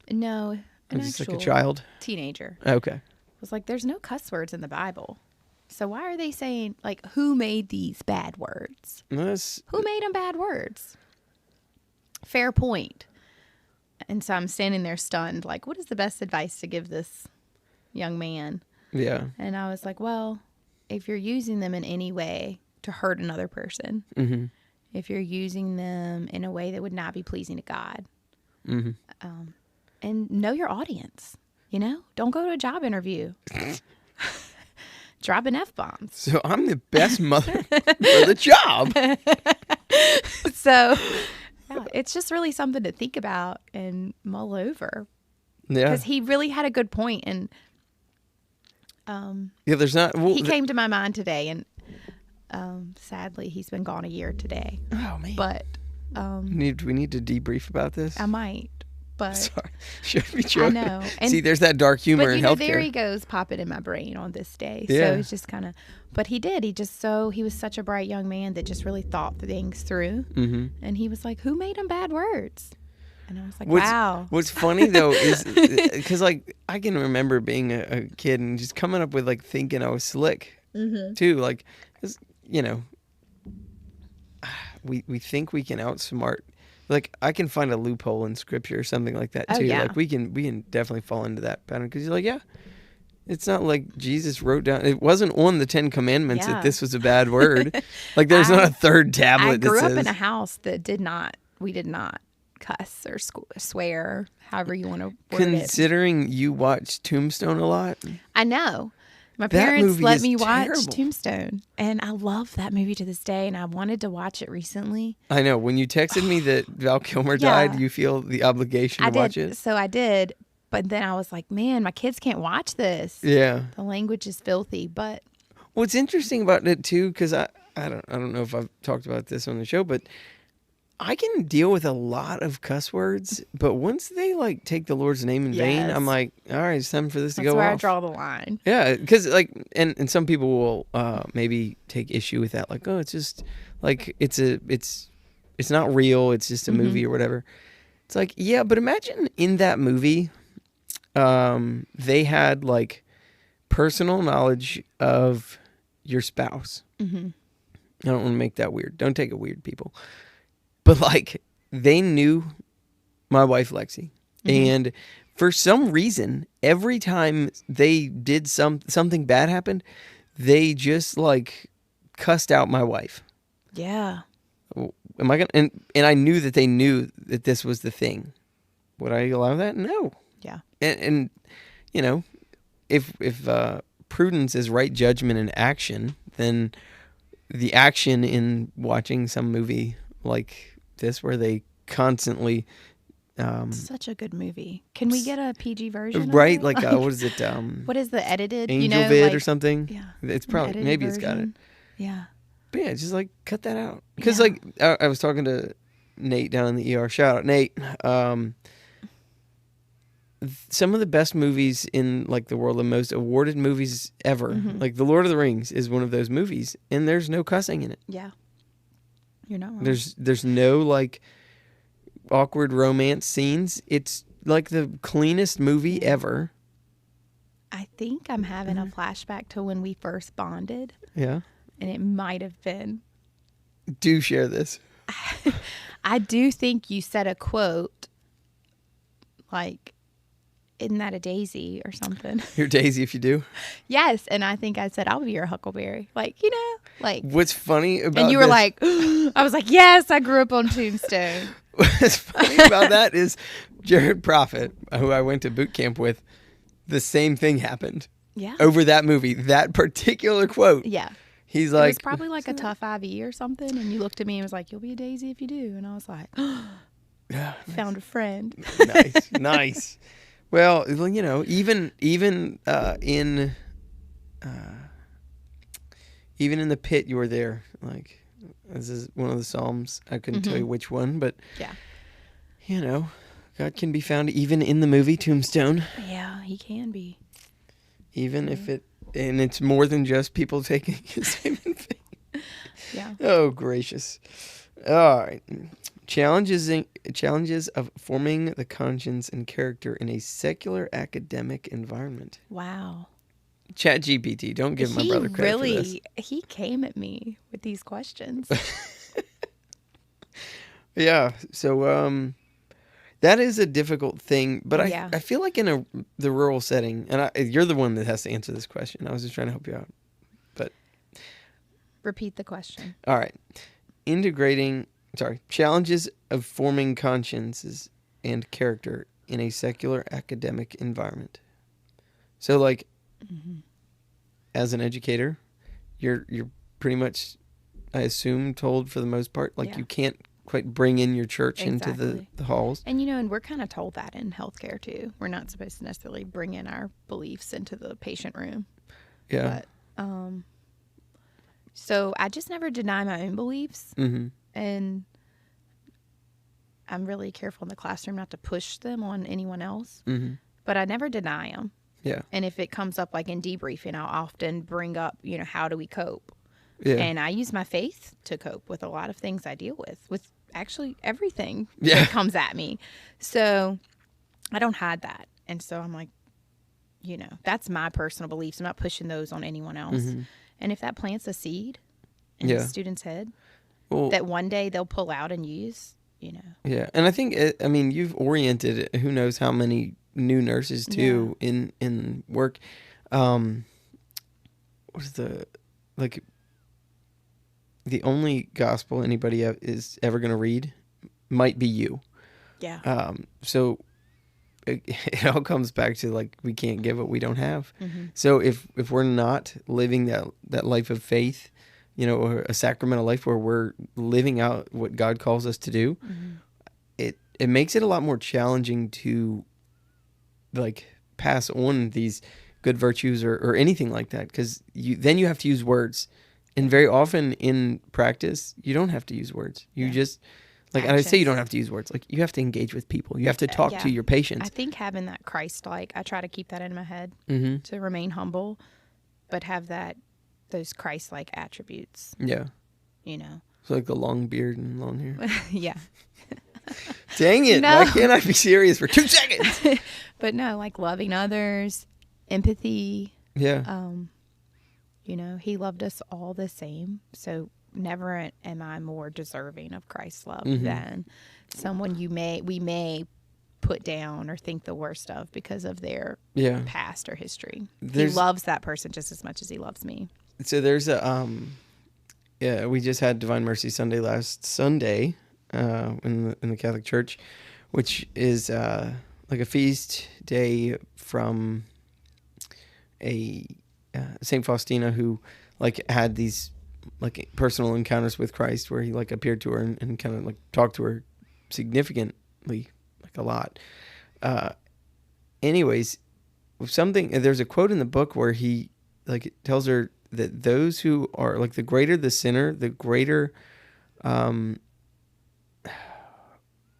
No, an just actual like a child, teenager. Okay. Was like, there's no cuss words in the Bible, so why are they saying like who made these bad words? Who made them bad words? Fair point. And so I'm standing there stunned, like, what is the best advice to give this young man? Yeah. And I was like, well, if you're using them in any way to hurt another person, mm-hmm. if you're using them in a way that would not be pleasing to God, mm-hmm. And know your audience, don't go to a job interview dropping F-bombs. So I'm the best mother for the job. So yeah, it's just really something to think about and mull over. Yeah. Because he really had a good point. And there's not. Well, he came to my mind today, and sadly, he's been gone a year today. Oh man! But we need to debrief about this. I might, but sorry, should be joking. I know. And, see, there's that dark humor in healthcare. There he goes, popping in my brain on this day. Yeah. So it's just kind of. But he did. He was such a bright young man that just really thought things through. Mm-hmm. And he was like, "Who made him bad words?" And I was like, wow. What's funny, though, is because, like, I can remember being a kid and just coming up with, like, thinking I was slick, too. Like, we think we can outsmart. Like, I can find a loophole in Scripture or something like that, too. Oh, yeah. Like, we can definitely fall into that pattern. Because you're like, yeah, it's not like Jesus wrote down. It wasn't on the 10 Commandments that this was a bad word. Like, there's not a third tablet that says. I grew up in a house that we did not cuss or swear, however you want to word Considering you watch Tombstone a lot. I know. My parents let me watch Tombstone, and I love that movie to this day, and I wanted to watch it recently. I know. When you texted me that Val Kilmer died, you feel the obligation to watch it? So I did, but then I was like, man, my kids can't watch this. Yeah. The language is filthy, but... What's interesting about it, too, because I don't know if I've talked about this on the show, but I can deal with a lot of cuss words, but once they like take the Lord's name in vain, I'm like, all right, it's time for this to go off. That's where I draw the line. Yeah, because like, and some people will maybe take issue with that, like, oh, it's just like it's not real, it's just a movie or whatever. It's like, yeah, but imagine in that movie, they had like personal knowledge of your spouse. Mm-hmm. I don't want to make that weird. Don't take it weird, people. But, like, they knew my wife, Lexi. Mm-hmm. And for some reason, every time they did something bad happened, they just, like, cussed out my wife. Yeah. Am I gonna? And I knew that they knew that this was the thing. Would I allow that? No. Yeah. And you know, if prudence is right judgment and action, then the action in watching some movie like this where they constantly such a good movie. Can we get a PG version? Right, like what is it? What is the edited? Angel Vid or something? Yeah, it's probably maybe it's got it. Yeah, but yeah, just like cut that out because like I was talking to Nate down in the ER. Shout out Nate. some of the best movies in like the world, the most awarded movies ever. Like The Lord of the Rings is one of those movies, and there's no cussing in it. Yeah. You're not wrong. There's no like awkward romance scenes. It's like the cleanest movie ever. I think I'm having a flashback to when we first bonded. Yeah. And it might have been. Do share this. I do think you said a quote like, isn't that a daisy or something? You're Daisy if you do. Yes. And I think I said, I'll be your huckleberry. Like, like. What's funny about And you were like, I was like, yes, I grew up on Tombstone. What's funny about that is Jared Prophet, who I went to boot camp with, the same thing happened. Yeah. Over that movie, that particular quote. Yeah. He's like, it was probably like a tough IV or something. And you looked at me and was like, you'll be a daisy if you do. And I was like, yeah, found a friend. Nice. Well, even in the pit, you were there. Like, this is one of the Psalms. I couldn't tell you which one, but yeah, God can be found even in the movie Tombstone. Yeah, he can be. Even if it's more than just people taking his name in vain. Yeah. Oh, gracious. All right. Challenges of forming the conscience and character in a secular academic environment. Wow. ChatGPT, don't give my brother credit for this. He came at me with these questions. Yeah, so that is a difficult thing, but I feel like in the rural setting, and you're the one that has to answer this question. I was just trying to help you out. But repeat the question. All right. Challenges of forming consciences and character in a secular academic environment. So like as an educator, you're pretty much, I assume, told for the most part, like you can't quite bring in your church into the halls. And and we're kind of told that in healthcare too. We're not supposed to necessarily bring in our beliefs into the patient room. Yeah. But so I just never deny my own beliefs. And I'm really careful in the classroom not to push them on anyone else. But I never deny them. Yeah. And if it comes up like in debriefing, I'll often bring up, how do we cope? Yeah. And I use my faith to cope with a lot of things I deal with actually everything that comes at me. So I don't hide that. And so I'm like, that's my personal beliefs. I'm not pushing those on anyone else. And if that plants a seed in the student's head that one day they'll pull out and use, Yeah. And I think, you've oriented who knows how many new nurses too in work. What is the only gospel anybody is ever going to read might be you. Yeah. So it all comes back to like, we can't give what we don't have. So if we're not living that life of faith, or a sacramental life where we're living out what God calls us to do, it makes it a lot more challenging to like pass on these good virtues or anything like that, because then you have to use words, and very often in practice you don't have to use words. You just like, and I say you don't have to use words, like you have to engage with people, you have to talk to your patients. I think having that Christ-like, I try to keep that in my head to remain humble, but have those Christ-like attributes. Yeah. So like the long beard and long hair. Yeah. Dang it. No. Why can't I be serious for 2 seconds? But no, like loving others, empathy. Yeah. He loved us all the same. So never am I more deserving of Christ's love than someone we may put down or think the worst of because of their past or history. He loves that person just as much as he loves me. So there's we just had Divine Mercy Sunday last Sunday in the Catholic Church, which is like a feast day from a Saint Faustina who like had these like personal encounters with Christ where he like appeared to her and kind of like talked to her significantly, like a lot. Anyways, there's a quote in the book where he like tells her that those who are like, the greater the sinner, the greater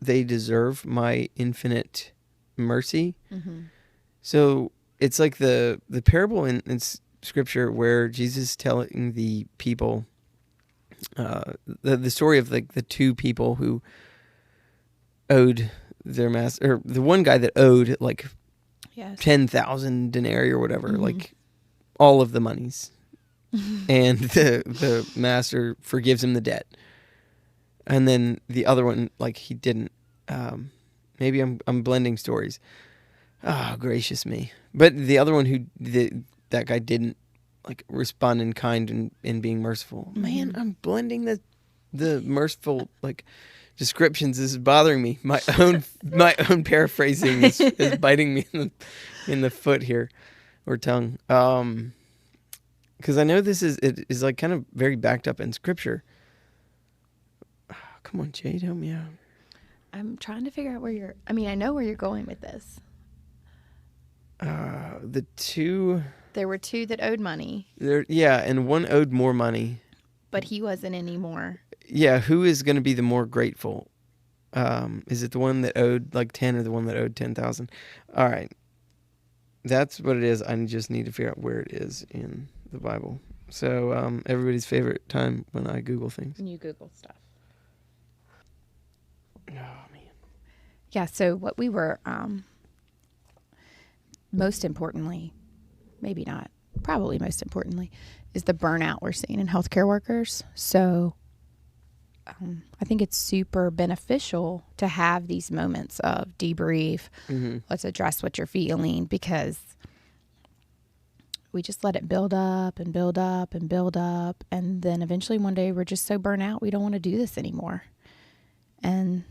they deserve my infinite mercy. Mm-hmm. So it's like the parable in Scripture where Jesus is telling the people the story of like the two people who owed their master, or the one guy that owed like Yes. 10,000 denarii or whatever, Mm-hmm. like all of the monies, and the master forgives him the debt, and then the other one, like, he didn't. Maybe I'm blending stories. Oh, gracious me! But the other one that guy didn't like respond in kind and being merciful. Mm-hmm. Man, I'm blending the merciful like descriptions. This is bothering me. My own paraphrasing is biting me in the foot here, or tongue. Because I know it is like kind of very backed up in Scripture. Oh, come on, Jade, help me out. I'm trying to figure out I know where you're going with this. There were two that owed money. And one owed more money. But he wasn't anymore. Yeah, who is going to be the more grateful? Is it the one that owed like 10 or the one that owed 10,000? All right. That's what it is. I just need to figure out where it is in the Bible. So everybody's favorite time when I Google things. When you Google stuff. Oh, man. Yeah, so what we were, most importantly, maybe not, probably most importantly, is the burnout we're seeing in healthcare workers. So I think it's super beneficial to have these moments of debrief. Mm-hmm. Let's address what you're feeling, because we just let it build up and build up and build up. And then eventually one day we're just so burnt out, we don't want to do this anymore. And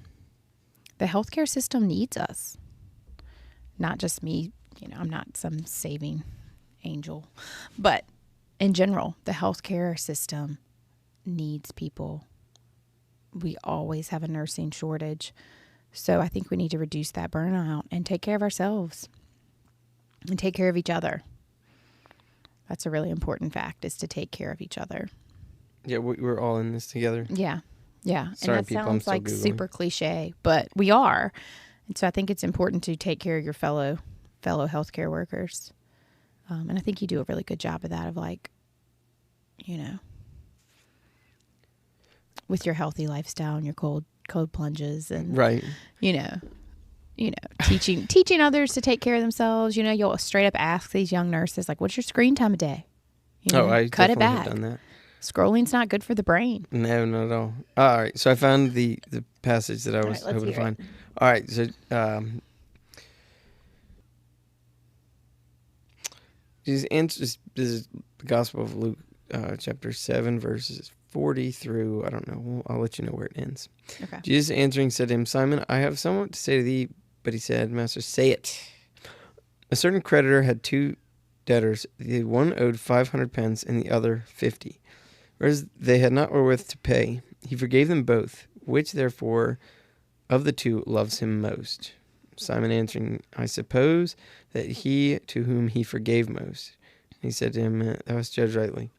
the healthcare system needs us. Not just me, I'm not some saving angel, but in general, the healthcare system needs people. We always have a nursing shortage. So I think we need to reduce that burnout and take care of ourselves and take care of each other. That's a really important fact, is to take care of each other. Yeah, we're all in this together. Yeah. Yeah. Sorry, and that people, sounds like Googling. super cliche, but we are. And so I think it's important to take care of your fellow healthcare workers. And I think you do a really good job of that, of like, with your healthy lifestyle and your cold plunges and right. Teaching others to take care of themselves. You'll straight up ask these young nurses, like, what's your screen time a day? I cut it back. Have done that. Scrolling's not good for the brain. No, not at all. All right, so I found the passage that I was hoping to find. All right, so Jesus answers. This is the Gospel of Luke, chapter 7, verses 40 through, I don't know. I'll let you know where it ends. Okay. Jesus answering said to him, Simon, I have somewhat to say to thee. But he said, Master, say it. A certain creditor had two debtors. The one owed 500 pence and the other 50. Whereas they had not wherewith to pay, he forgave them both. Which, therefore, of the two loves him most? Simon answering, I suppose that he to whom he forgave most. And he said to him, thou hast judged rightly.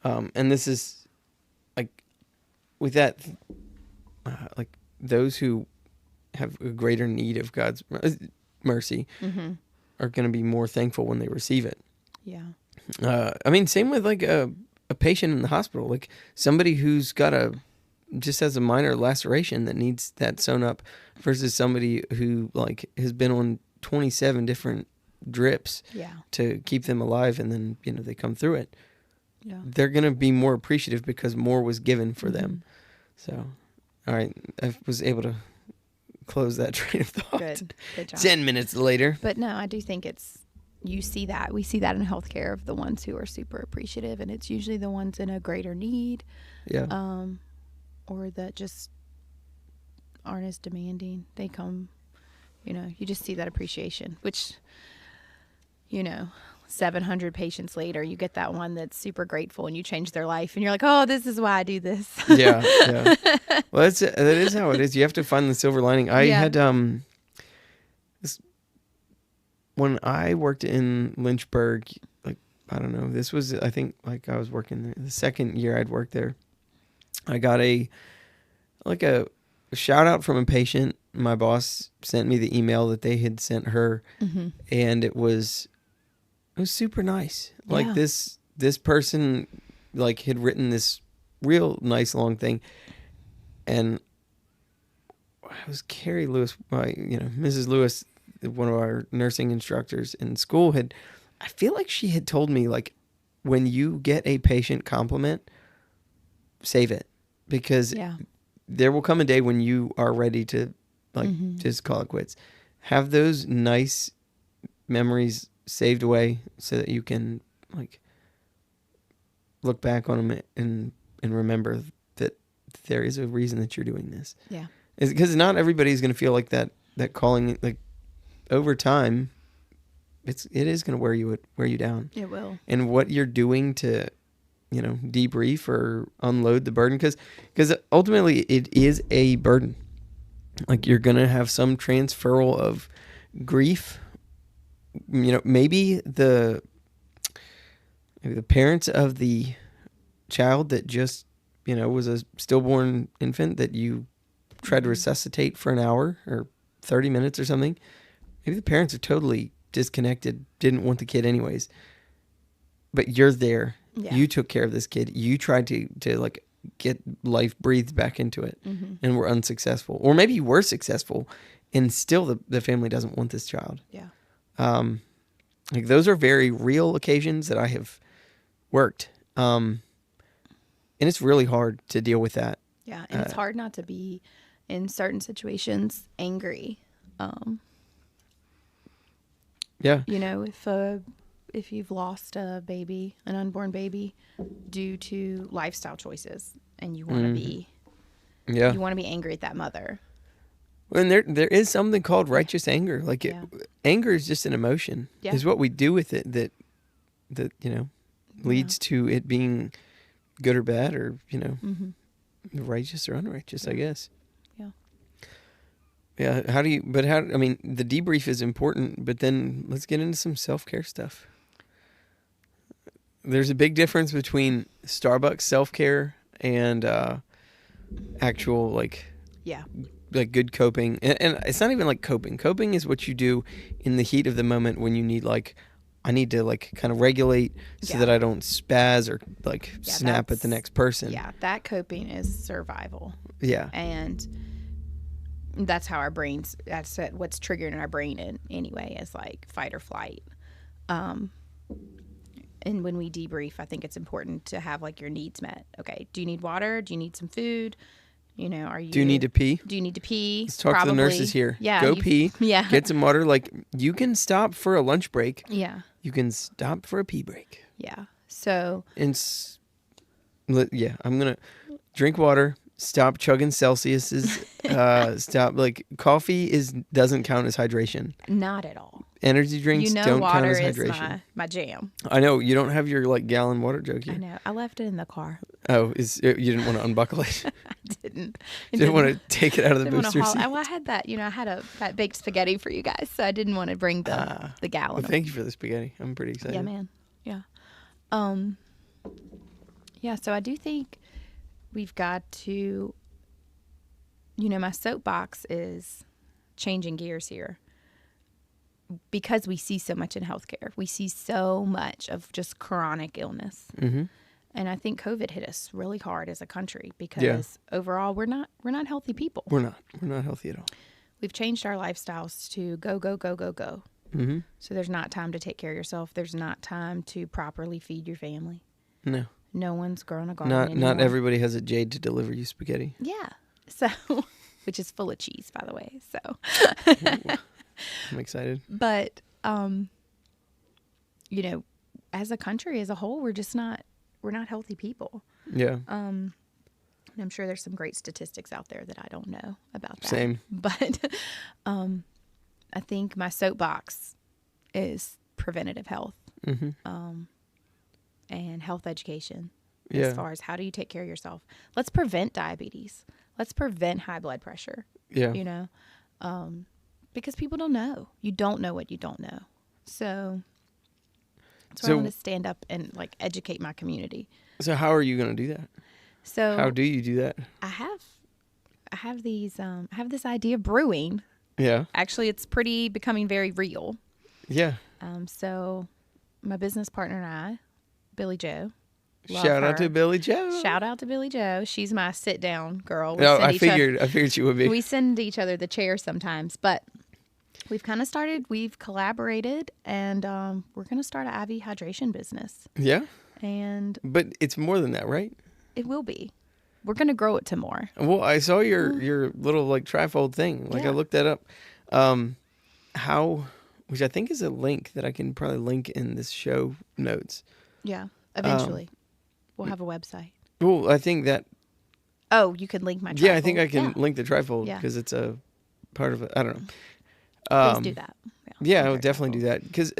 And this is, like, with that, like, those who have a greater need of God's mercy mm-hmm. are going to be more thankful when they receive it. Yeah. Same with, like, a patient in the hospital, like somebody who's got just has a minor laceration that needs that sewn up, versus somebody who like has been on 27 different drips to keep them alive, and then they come through it. Yeah, they're gonna be more appreciative because more was given for them. So, all right, I was able to close that train of thought. Good job. 10 minutes later. But no, I do think we see that in healthcare, of the ones who are super appreciative, and it's usually the ones in a greater need. Yeah. Or that just aren't as demanding. They come, you just see that appreciation, which, 700 patients later, you get that one that's super grateful and you change their life and you're like, oh, this is why I do this. Yeah. Well, that is how it is. You have to find the silver lining. I had, when I worked in Lynchburg, like, I don't know, this was, I think, like I was working there, the second year I'd worked there. I got a shout out from a patient my boss sent me the email that they had sent her, and it was super nice. Like Yeah. this person like had written this real nice long thing, and it was Carrie Lewis, Mrs. Lewis, one of our nursing instructors in school I feel like she had told me, like, when you get a patient compliment, save it, because there will come a day when you are ready to just call it quits. Have those nice memories saved away so that you can like look back on them and remember that there is a reason that you're doing this. Yeah. Because not everybody's going to feel like that calling, like, over time, it is going to wear you down. It will. And what you're doing to, debrief or unload the burden, because ultimately it is a burden. Like, you're going to have some transferal of grief. Maybe the parents of the child that just, was a stillborn infant that you tried to resuscitate for an hour or 30 minutes or something. Maybe the parents are totally disconnected, didn't want the kid anyways. But you're there. Yeah. You took care of this kid. You tried to like get life breathed back into it, and were unsuccessful. Or maybe you were successful and still the family doesn't want this child. Yeah. Like, those are very real occasions that I have worked. And it's really hard to deal with that. Yeah. And it's hard not to be in certain situations angry. Yeah. If you've lost a baby, an unborn baby, due to lifestyle choices, and you want to be, you want to be angry at that mother. And there is something called righteous anger. Like, anger is just an emotion. Yeah. Is what we do with it that leads to it being good or bad, or righteous or unrighteous. I guess. Yeah. I mean, the debrief is important, but then let's get into some self-care stuff. There's a big difference between Starbucks self-care and actual, like good coping. And it's not even like coping. Coping is what you do in the heat of the moment when you need, like, I need to, like, kind of regulate so that I don't spaz or, like, snap at the next person. Yeah, that coping is survival. Yeah. And that's how that's what's triggering our brain anyway, is like fight or flight. And when we debrief, I think it's important to have, like, your needs met. Okay, do you need water? Do you need some food? Do you need to pee? Do you need to pee? Let's talk to the nurses here. Yeah. Go pee. Yeah. Get some water. Like, you can stop for a lunch break. Yeah. You can stop for a pee break. Yeah. So. I'm going to drink water. Stop chugging Celsiuses. Stop. Like, coffee doesn't count as hydration. Not at all. Energy drinks don't count as hydration. Water is my jam. I know. You don't have your, like, gallon water jug here. I know. I left it in the car. Oh, you didn't want to unbuckle it? I didn't. Didn't want to take it out of the booster seat? Well, I had that, I had that baked spaghetti for you guys, so I didn't want to bring the gallon. Well, thank you for the spaghetti. I'm pretty excited. Yeah, man. Yeah. Yeah, so I do think we've got to, my soapbox is changing gears here, because we see so much in healthcare. We see so much of just chronic illness. Mm-hmm. And I think COVID hit us really hard as a country, because overall we're not healthy people. We're not healthy at all. We've changed our lifestyles to go, go, go, go, go. Mm-hmm. So there's not time to take care of yourself. There's not time to properly feed your family. No. No one's grown a garden anymore. Not everybody has a Jade to deliver you spaghetti. Yeah. So, which is full of cheese, by the way. So. I'm excited. But, as a country as a whole, we're not healthy people. Yeah. And I'm sure there's some great statistics out there that I don't know about that. Same. But I think my soapbox is preventative health, and health education. Yeah. As far as how do you take care of yourself? Let's prevent diabetes. Let's prevent high blood pressure. Yeah. Because people don't know. You don't know what you don't know. So that's why I want to stand up and, like, educate my community. So how are you going to do that? So how do you do that? I have these. I have this idea of brewing. Yeah. Actually, it's becoming very real. Yeah. So my business partner and I, Billy Joe. Shout out to Billy Joe. Shout out to Billy Joe. She's my sit down girl. No, I figured she would be. We send each other the chairs sometimes, but we've kind of we've collaborated, and we're going to start an IV hydration business. Yeah. But it's more than that, right? It will be. We're going to grow it to more. Well, I saw your little like trifold thing. Like I looked that up. Which I think is a link that I can probably link in this show notes. Yeah. Eventually. We'll have a website. Well, I think that. Oh, you could link my trifold. Yeah, I think I can link the trifold because it's a part of it. I don't know. Please do that. Yeah, I would definitely do that because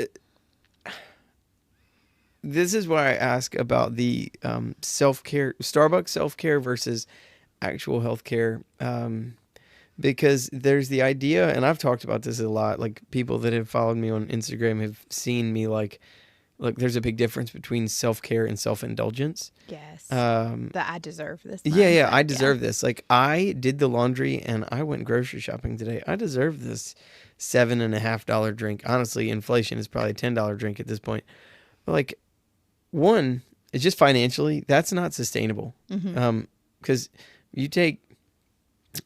this is why I ask about the self-care, Starbucks self-care versus actual healthcare. Because there's the idea, and I've talked about this a lot, like people that have followed me on Instagram have seen me like, look, there's a big difference between self-care and self-indulgence. Yes. That I deserve this. Yeah, I deserve this. Like I did the laundry and I went grocery shopping today. I deserve this $7.50 drink. Honestly, inflation is probably a $10 drink at this point. But like, one, it's just financially, that's not sustainable. Because you take,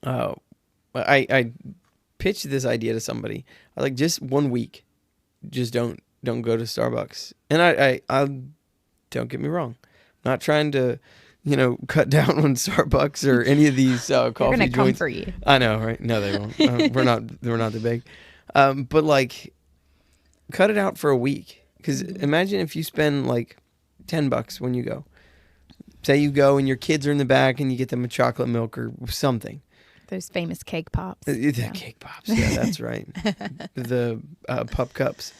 I pitched this idea to somebody. I like just 1 week, just don't go to Starbucks. And I don't get me wrong, I'm not trying to, cut down on Starbucks or any of these coffee They're gonna joints. come for you. I know, right? No, they won't. We're not that big. But like, cut it out for a week. Because imagine if you spend like $10 when you go. Say you go and your kids are in the back and you get them a chocolate milk or something. Those famous cake pops. Cake pops. Yeah, that's right. The pup cups.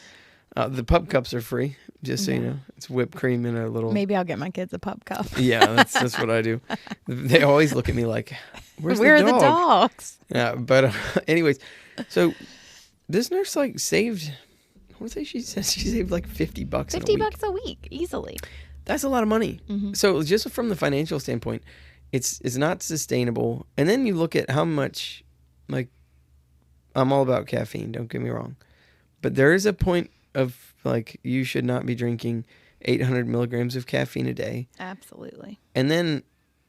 The pup cups are free, just so you know. It's whipped cream in a little... Maybe I'll get my kids a pup cup. Yeah, that's what I do. They always look at me like, where are the dogs? Yeah, but anyways, so this nurse like saved... I want to say she said she saved like $50 $50 a week, easily. That's a lot of money. So just from the financial standpoint, it's not sustainable. And then you look at how much, like, I'm all about caffeine, don't get me wrong. But there is a point of, like, you should not be drinking 800 milligrams of caffeine a day. Absolutely. And then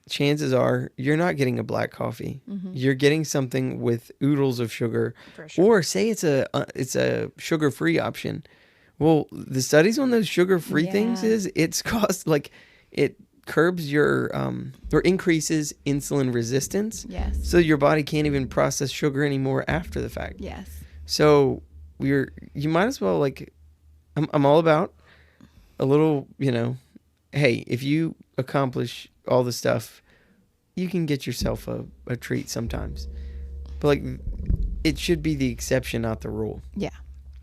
chances are you're not getting a black coffee. You're getting something with oodles of sugar. For sure. Or say it's a sugar-free option. Well, the studies on those sugar-free things is it's like it curbs your or increases insulin resistance. Yes. So your body can't even process sugar anymore after the fact. Yes. So you might as well like I'm all about a little, hey, if you accomplish all the stuff, you can get yourself a treat sometimes. But like it should be the exception, not the rule. Yeah.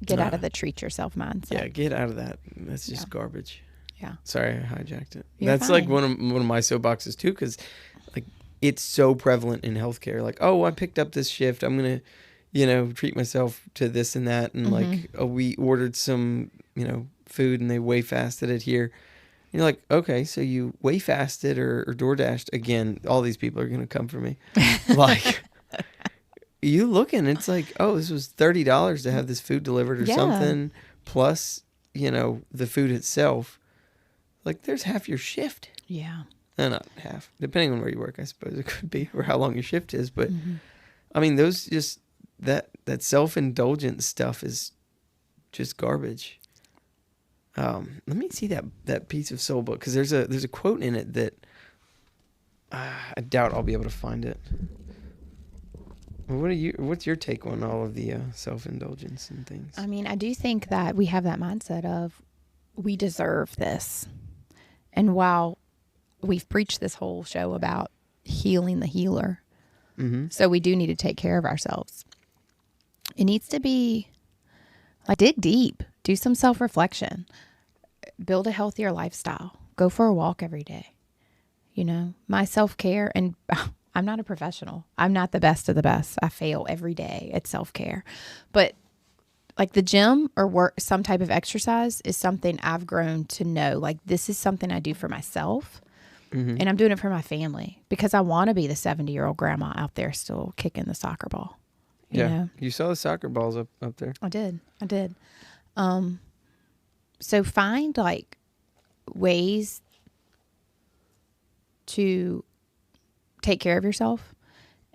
Get out of the treat yourself mindset. Yeah, get out of that. That's just garbage. Yeah. Sorry, I hijacked it. That's like one of my soapboxes too, because like it's so prevalent in healthcare. Like, oh, I picked up this shift. I'm gonna, treat myself to this and that, and like we ordered some, food and they way fasted it here. And you're like, okay, so you way fasted or DoorDashed again. All these people are gonna come for me, like. You look and it's like, oh, this was $30 to have this food delivered or something, plus, the food itself. Like, there's half your shift. Yeah. No, not half. Depending on where you work, I suppose it could be, or how long your shift is. But, I mean, those just, that self-indulgent stuff is just garbage. Let me see that piece of soul book, because there's a quote in it that I doubt I'll be able to find it. What's your take on all of the self-indulgence and things? I mean, I do think that we have that mindset of we deserve this. And while we've preached this whole show about healing the healer, so we do need to take care of ourselves. It needs to be like dig deep, do some self-reflection, build a healthier lifestyle, go for a walk every day. My self-care, and I'm not a professional. I'm not the best of the best. I fail every day at self-care. But like the gym or some type of exercise is something I've grown to know. Like this is something I do for myself. Mhm. And I'm doing it for my family because I want to be the 70-year-old grandma out there still kicking the soccer ball. You know? You saw the soccer balls up there. I did. So find like ways to take care of yourself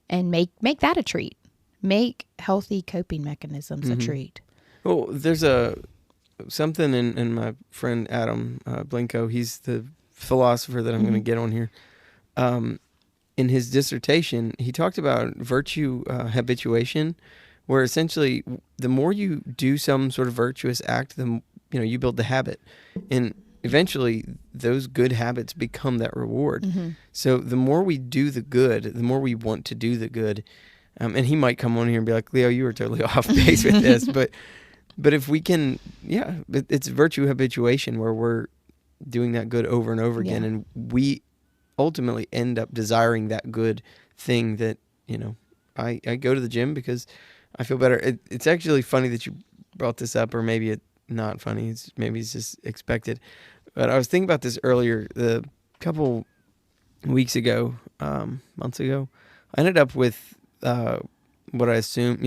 and make that a treat. Make healthy coping mechanisms a treat. Well, there's something in my friend Adam Blinko. He's the philosopher that I'm going to get on here. In his dissertation, he talked about virtue habituation, where essentially the more you do some sort of virtuous act, you build the habit, and eventually those good habits become that reward. So the more we do the good, the more we want to do the good. And he might come on here and be like, Leo, you were totally off base with this, but if we can, it's virtue habituation where we're doing that good over and over again, and we ultimately end up desiring that good thing that, I go to the gym because I feel better. It's actually funny that you brought this up, or maybe it's not funny. Maybe it's just expected. But I was thinking about this earlier, a couple weeks ago, months ago. I ended up with what I assume,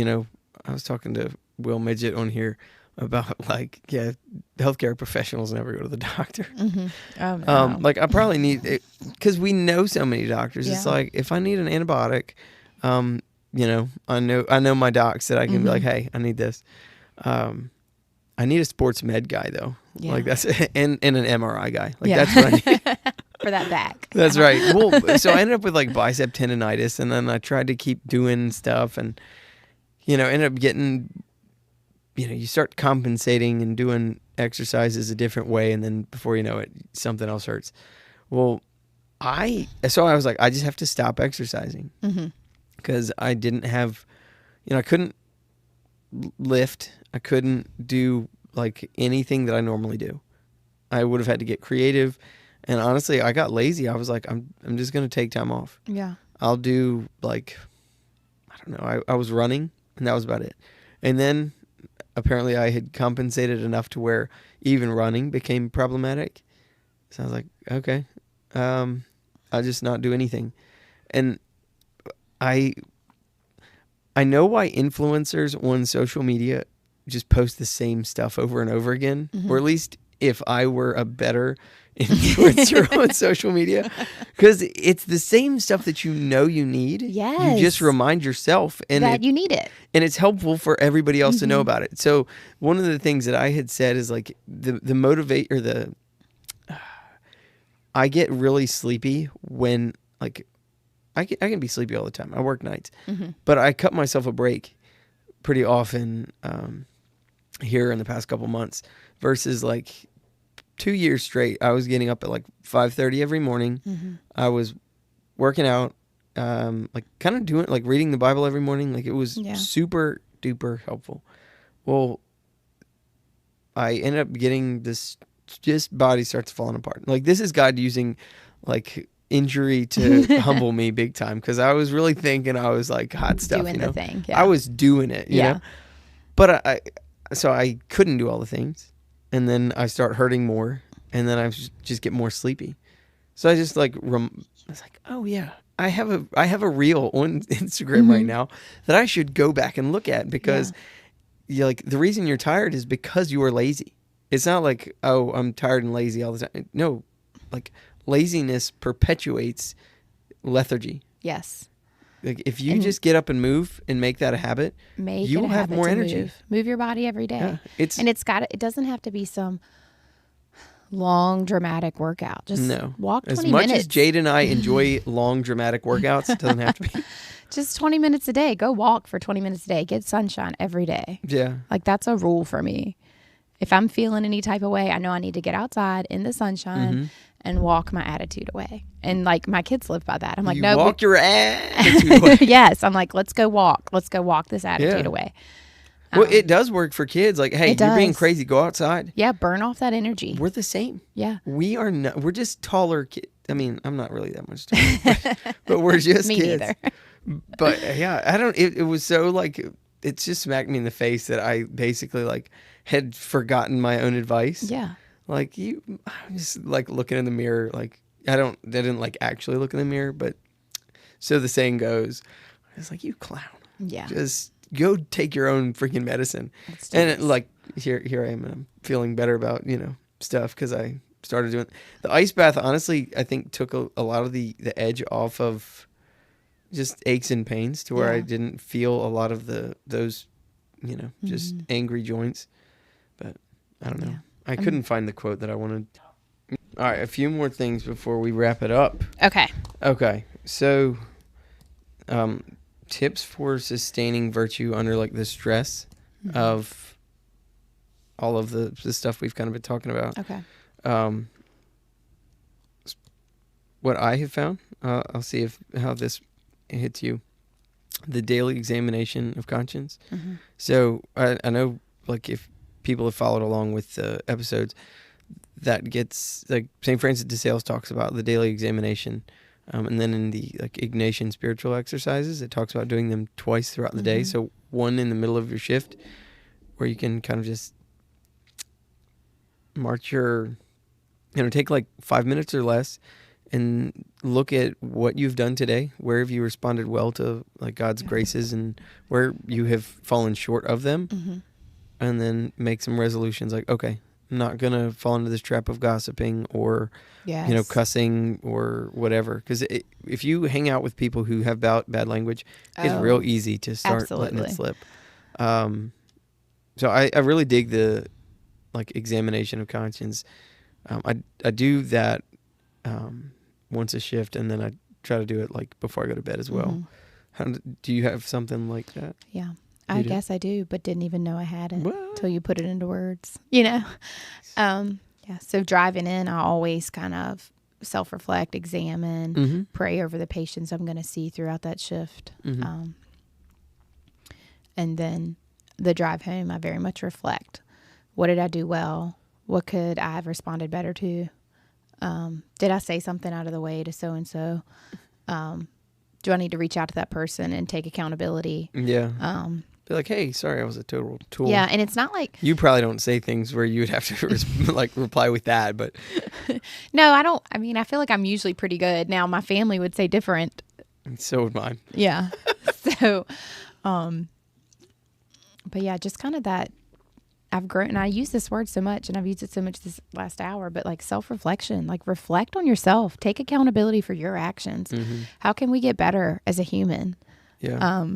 I was talking to Will Midget on here about healthcare professionals never go to the doctor. Oh, no. I probably need it because we know so many doctors. It's like if I need an antibiotic, I know my docs that I can be like, hey, I need this. I need a sports med guy though. Like that's and an MRI guy. That's what I need. For that back. That's right. Well, so I ended up with bicep tendonitis, and then I tried to keep doing stuff, and ended up getting, you start compensating and doing exercises a different way, and then before you know it, something else hurts. Well, so I was like, I just have to stop exercising because I didn't have, I couldn't lift, I couldn't do anything that I normally do. I would have had to get creative. And honestly, I got lazy. I was like, I'm just going to take time off. Yeah. I'll do I don't know. I was running and that was about it. And then apparently I had compensated enough to where even running became problematic. So I was like, okay, I'll just not do anything. And I know why influencers on social media just post the same stuff over and over again, or at least if I were a better influencer on social media, because it's the same stuff that you need. Yes. You just remind yourself and that you need it. And it's helpful for everybody else to know about it. So one of the things that I had said is the motivate or I get really sleepy when I can be sleepy all the time. I work nights, but I cut myself a break pretty often here in the past couple months versus 2 years straight. I was getting up at 5:30 every morning. I was working out, kind of doing reading the Bible every morning. It was super duper helpful. Well, I ended up getting this just body starts falling apart. This is God using injury to humble me big time, because I was really thinking I was hot stuff. Doing the thing. Yeah. I was doing it, you know? But I couldn't do all the things. And then I start hurting more, and then I just get more sleepy. So I just I was like, oh yeah, I have a reel on Instagram right now that I should go back and look at, because the reason you're tired is because you are lazy. It's not oh, I'm tired and lazy all the time. No, laziness perpetuates lethargy. Yes. If you just get up and move and make that a habit, you will have more energy. Move your body every day. Yeah, it doesn't have to be some long dramatic workout. Just walk 20 minutes. As much as Jade and I enjoy long dramatic workouts, it doesn't have to be. Just 20 minutes a day. Go walk for 20 minutes a day. Get sunshine every day. Yeah. That's a rule for me. If I'm feeling any type of way, I know I need to get outside in the sunshine and walk my attitude away. And my kids live by that. I'm like, no. Walk your attitude away. Yes. I'm like, let's go walk. Let's go walk this attitude away. Well, it does work for kids. Hey, you're being crazy. Go outside. Yeah. Burn off that energy. We're the same. Yeah. We are not. We're just taller kids. I mean, I'm not really that much taller, but we're just Me kids. neither. But yeah, I don't. It was so it just smacked me in the face that I basically had forgotten my own advice. Yeah. I'm just looking in the mirror didn't like actually look in the mirror, but so the saying goes, it's like, you clown. Yeah. Just go take your own freaking medicine. And like, here I am, and I'm feeling better about, stuff because I started doing the ice bath. Honestly, I think took a lot of the edge off of just aches and pains to where I didn't feel a lot of those, just angry joints. But I don't know. Yeah. I couldn't find the quote that I wanted. All right, a few more things before we wrap it up. Okay. So, tips for sustaining virtue under like the stress of all of the stuff we've kind of been talking about. Okay. What I have found, I'll see how this hits you. The daily examination of conscience. Mm-hmm. So I know, like, if people have followed along with the episodes, that gets, like, St. Francis de Sales talks about the daily examination. And then in the, like, Ignatian spiritual exercises, it talks about doing them twice throughout the day. So one in the middle of your shift where you can kind of just march your, take like 5 minutes or less and look at what you've done today. Where have you responded well to, like, God's graces, and where you have fallen short of them. And then make some resolutions like, okay, I'm not going to fall into this trap of gossiping or, cussing or whatever. Because if you hang out with people who have bad language, it's real easy to start letting it slip. So I really dig the, like, examination of conscience. I do that once a shift, and then I try to do it, like, before I go to bed as well. Do you have something like that? Yeah. I guess I do, but didn't even know I had it until you put it into words, Yeah. So driving in, I always kind of self-reflect, examine, pray over the patients I'm going to see throughout that shift. And then the drive home, I very much reflect. What did I do well? What could I have responded better to? Did I say something out of the way to so-and-so? Do I need to reach out to that person and take accountability? Yeah. Be like, hey, sorry, I was a total tool. Yeah, and it's not like... You probably don't say things where you would have to reply with that, but... No, I don't. I mean, I feel like I'm usually pretty good. Now, my family would say different. So would mine. Yeah. So, but yeah, just kind of that... I've grown, and I use this word so much, and I've used it so much this last hour, but like self-reflection, like reflect on yourself, take accountability for your actions. How can we get better as a human? Yeah.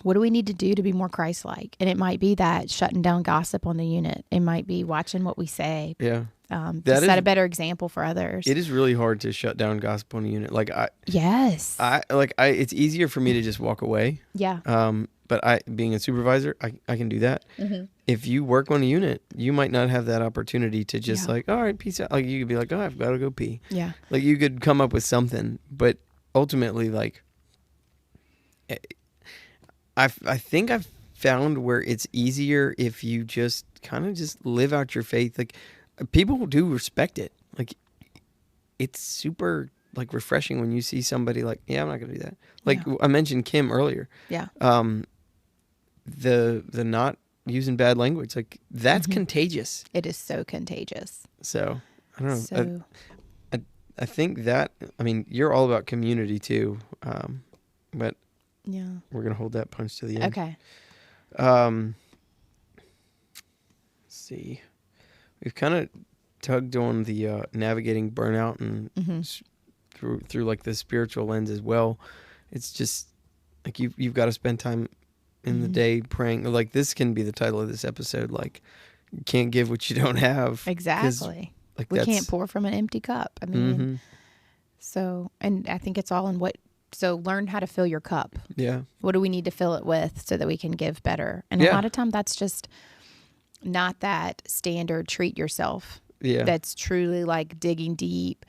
What do we need to do to be more Christ-like? And it might be that shutting down gossip on the unit. It might be watching what we say. Yeah. To set a better example for others. It is really hard to shut down gossip on a unit. Like Yes. It's easier for me to just walk away. Yeah. But being a supervisor, I can do that. If you work on a unit, you might not have that opportunity to just like, all right, peace out. Like, you could be like, oh, I've got to go pee. Yeah. Like, you could come up with something, but ultimately, like, I think I've found where it's easier if you just kind of just live out your faith. Like, people do respect it. Like, it's super, like, refreshing when you see somebody like, yeah, I'm not gonna do that. Like, I mentioned Kim earlier. Yeah. The not using bad language, like, that's contagious. It is so contagious. So I don't know. I think that, I mean, you're all about community too, but yeah, we're gonna hold that punch to the end. Okay. Let's see. We've kind of tugged on the navigating burnout and through like the spiritual lens as well. It's just like you've got to spend time in the day praying. Like, this can be the title of this episode. Like, you can't give what you don't have. Exactly. Like, we can't pour from an empty cup. I mean, so, and I think it's all in so learn how to fill your cup. Yeah. What do we need to fill it with so that we can give better? And a lot of time that's just not that standard treat yourself. Yeah. That's truly like digging deep,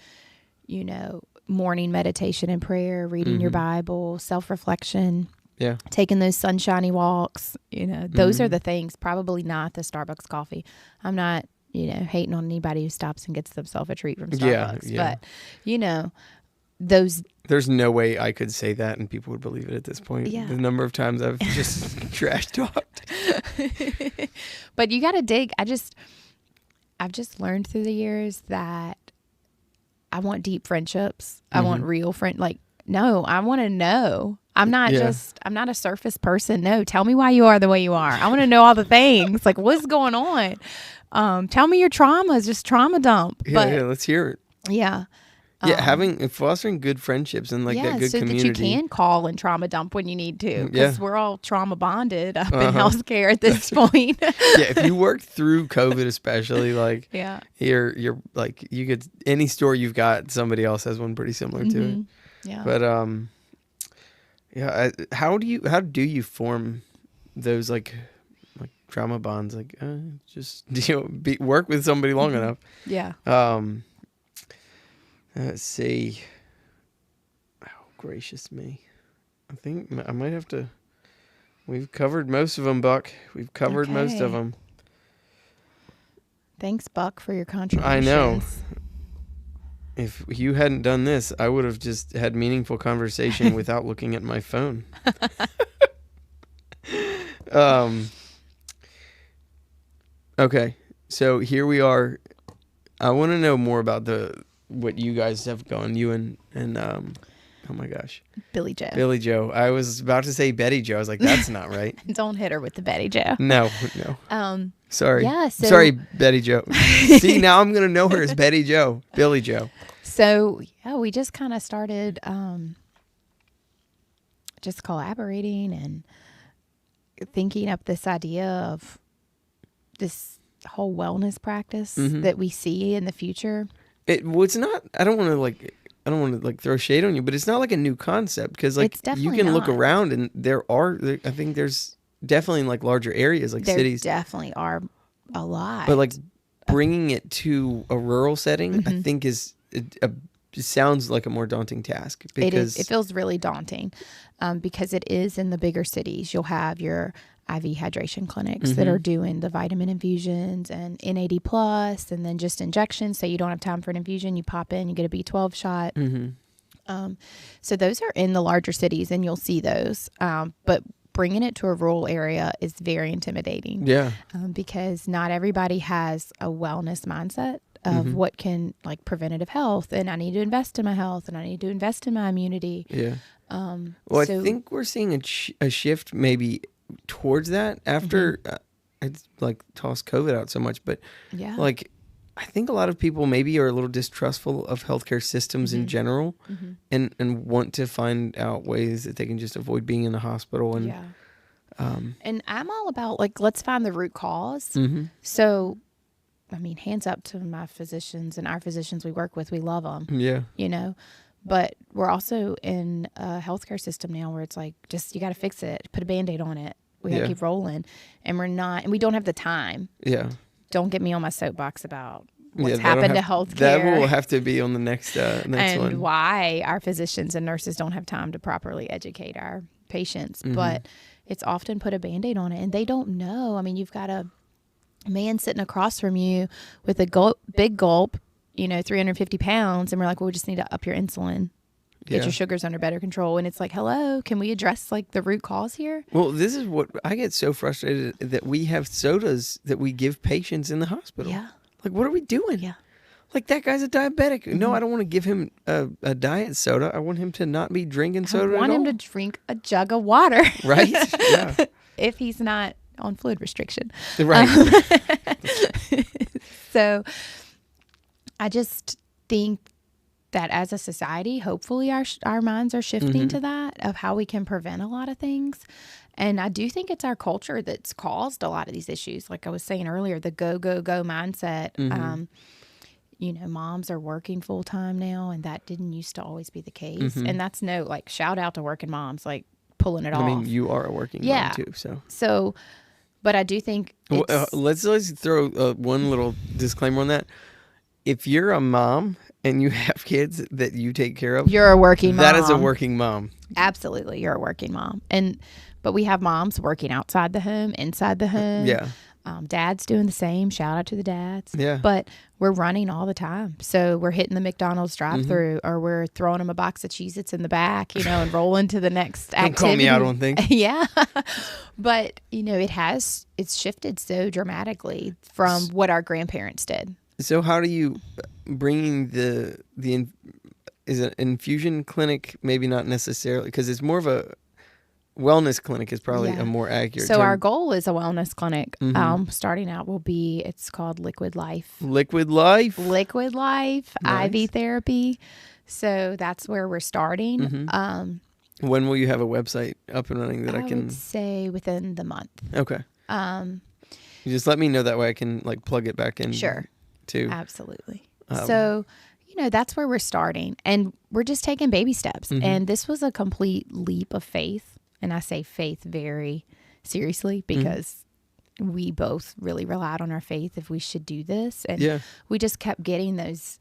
morning meditation and prayer, reading your Bible, self-reflection. Yeah. Taking those sunshiny walks, those are the things, probably not the Starbucks coffee. I'm not, hating on anybody who stops and gets themselves a treat from Starbucks. Yeah. But, those. There's no way I could say that and people would believe it at this point. Yeah. The number of times I've just trash talked. But you got to dig. I've just learned through the years that I want deep friendships. I want real like, no, I want to know. I'm not I'm not a surface person. No, tell me why you are the way you are. I want to know all the things. Like, what's going on? Tell me your traumas, just trauma dump. Yeah, let's hear it. Yeah. Yeah, fostering good friendships and like that good community. That you can call and trauma dump when you need to, because we're all trauma bonded up in healthcare at this point. If you work through COVID, especially, like you're like, you could, any story you've got, somebody else has one pretty similar to it. Yeah. But how do you form those like trauma bonds? Like just work with somebody long enough. Yeah. Let's see. Oh, gracious me. I think I might have to. We've covered most of them, Buck. We've covered most of them. Thanks, Buck, for your contributions. I know. If you hadn't done this, I would have just had meaningful conversation without looking at my phone. Okay, so here we are. I want to know more about what you guys have going. You and oh my gosh, Billy Joe. Billy Joe. I was about to say Betty Joe. I was like, that's not right. Don't hit her with the Betty Joe. No. Sorry. Yeah. Sorry, Betty Joe. See, now I'm gonna know her as Betty Joe, Billy Joe. So yeah, we just kind of started just collaborating and thinking up this idea of this whole wellness practice that we see in the future. It's not. I don't want to throw shade on you, but it's not like a new concept, because like you can look around and I think there's definitely like larger areas like cities. There definitely are a lot, but like bringing it to a rural setting, I think it sounds like a more daunting task, because it feels really daunting, because it is in the bigger cities. You'll have your IV hydration clinics that are doing the vitamin infusions and NAD plus, and then just injections. So you don't have time for an infusion, you pop in, you get a B12 shot. So those are in the larger cities, and you'll see those. But bringing it to a rural area is very intimidating. Yeah. Because not everybody has a wellness mindset of what can, like, preventative health, and I need to invest in my health, and I need to invest in my immunity. Yeah. I think we're seeing a shift maybe towards that after it's like tossed COVID out so much, but like I think a lot of people maybe are a little distrustful of healthcare systems in general, and want to find out ways that they can just avoid being in the hospital. And and I'm all about, like, let's find the root cause. So I mean, hands up to my physicians and our physicians we work with. We love them. Yeah. You know, but we're also in a healthcare system now where it's like, just, you got to fix it, put a Band-Aid on it. We got to keep rolling, and we don't have the time. Yeah. Don't get me on my soapbox about what's happened to healthcare. That will have to be on the next one. And why our physicians and nurses don't have time to properly educate our patients. But it's often put a Band-Aid on it, and they don't know. I mean, you've got a man sitting across from you with a big gulp, 350 pounds, and we're like, well, we just need to up your insulin, get your sugars under better control. And it's like, hello, can we address, like, the root cause here? Well, this is what I get so frustrated, that we have sodas that we give patients in the hospital. Yeah. Like, what are we doing? Yeah. Like, that guy's a diabetic. No, I don't want to give him a diet soda. I want him to not be drinking soda at all. I want him to drink a jug of water. Right? Yeah. If he's not on fluid restriction. Right. So I just think that as a society, hopefully our minds are shifting to that, of how we can prevent a lot of things. And I do think it's our culture that's caused a lot of these issues. Like I was saying earlier, the go, go, go mindset. Moms are working full time now, and that didn't used to always be the case. And that's shout out to working moms, like, pulling it off. I mean, you are a working mom too, so. But I do think let's throw one little disclaimer on that. If you're a mom and you have kids that you take care of, you're a working mom. That is a working mom. Absolutely, you're a working mom. But we have moms working outside the home, inside the home. Yeah. Dads doing the same. Shout out to the dads. Yeah. But we're running all the time. So we're hitting the McDonald's drive-through, or we're throwing them a box of Cheez-Its in the back, and rolling to the next activity. Don't call me out on things. Yeah. But, it's shifted so dramatically from what our grandparents did. So how do you bringing is an infusion clinic maybe not necessarily because it's more of a wellness clinic is probably a more accurate So term. our goal is a wellness clinic. Starting out it's called Liquid Life. Liquid Life? Liquid Life, Nice. IV therapy. So that's where we're starting. When will you have a website up and running that I can... would say within the month. Okay. You just let me know that way I can like plug it back in. Sure. Too. Absolutely. So, that's where we're starting. And we're just taking baby steps. And this was a complete leap of faith. And I say faith very seriously because we both really relied on our faith if we should do this. And we just kept getting those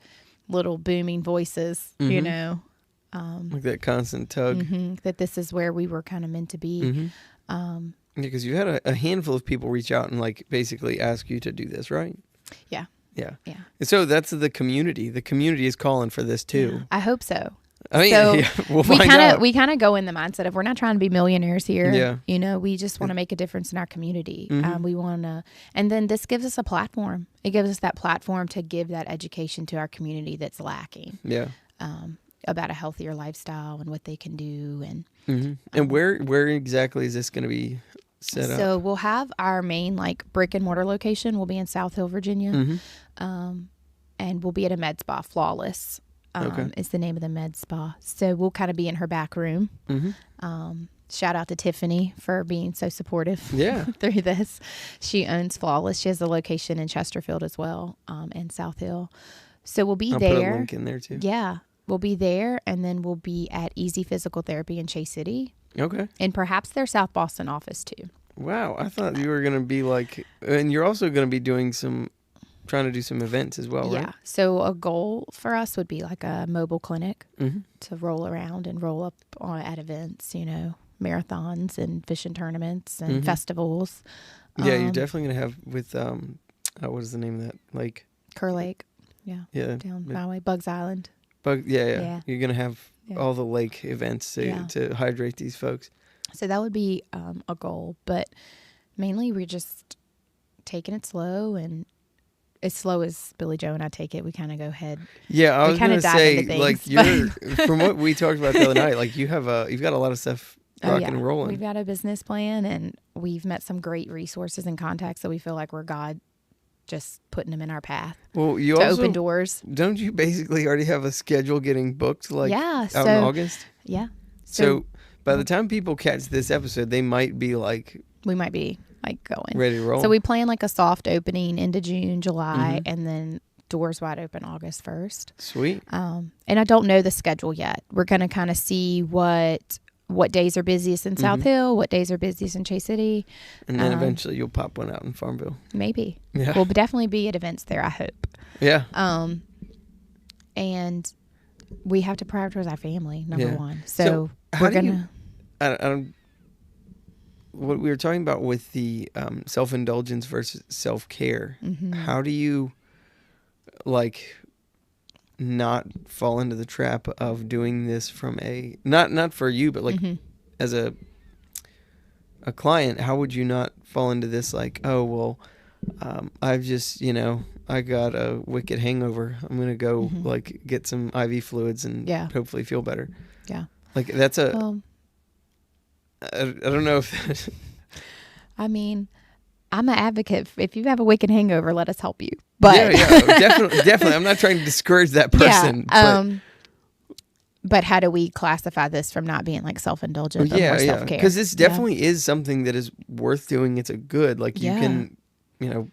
little booming voices, like that constant tug. That this is where we were kind of meant to be. Because you had a handful of people reach out and like basically ask you to do this, right? Yeah. Yeah. Yeah. And so that's the community. The community is calling for this too. Yeah, I hope so. I mean, so we'll find out. We kind of go in the mindset of we're not trying to be millionaires here. Yeah. We just want to make a difference in our community. We want to, and then this gives us a platform. It gives us that platform to give that education to our community that's lacking. Yeah. About a healthier lifestyle and what they can do. And and where exactly is this going to be set up? So we'll have our main like brick and mortar location. We'll be in South Hill, Virginia. And we'll be at a med spa, Flawless. Is the name of the med spa. So we'll kind of be in her back room. Shout out to Tiffany for being so supportive through this. She owns Flawless. She has a location in Chesterfield as well, in South Hill. So we'll be there. I'll put a link in there too. Yeah. We'll be there, and then we'll be at Easy Physical Therapy in Chase City. Okay. And perhaps their South Boston office too. Wow. I thought you were going to be like, and you're also going to be doing trying to do some events as well, right? Yeah. So a goal for us would be like a mobile clinic to roll around and roll up at events, marathons and fishing tournaments and festivals. Yeah, you're definitely going to have with, what is the name of that lake? Kerr Lake. Yeah. Yeah. Down my way, Bugs Island. Yeah. You're going to have all the lake events to hydrate these folks. So that would be a goal. But mainly we're just taking it slow, and as slow as Billy Joe and I take it, we kind of go ahead. Yeah, I was going to say, like, you're from what we talked about the other night, like you've got a lot of stuff rocking and rolling. We've got a business plan, and we've met some great resources and contacts that we feel like we're God just putting them in our path. Well, you to also open doors. Don't you basically already have a schedule getting booked out in August? Yeah. So by the time people catch this episode, they might be like... We might be like going. Ready to roll. So we plan like a soft opening into June, July, and then doors wide open August 1st. Sweet. And I don't know the schedule yet. We're going to kind of see what days are busiest in South Hill, what days are busiest in Chase City. And then eventually you'll pop one out in Farmville. Maybe. Yeah. We'll definitely be at events there, I hope. Yeah. And we have to prioritize our family, number one. So we're going to... What we were talking about with the self-indulgence versus self-care, how do you, like, not fall into the trap of doing this from a... Not for you, but, like, as a client, how would you not fall into this, like, oh, well, I've just, I got a wicked hangover. I'm going to go, like, get some IV fluids and hopefully feel better. Yeah. Like, that's a... I don't know if... I mean, I'm an advocate. If you have a wicked hangover, let us help you. But definitely. I'm not trying to discourage that person. But how do we classify this from not being like self-indulgent, but more self-care? Because this definitely is something that is worth doing. It's a good, like you can,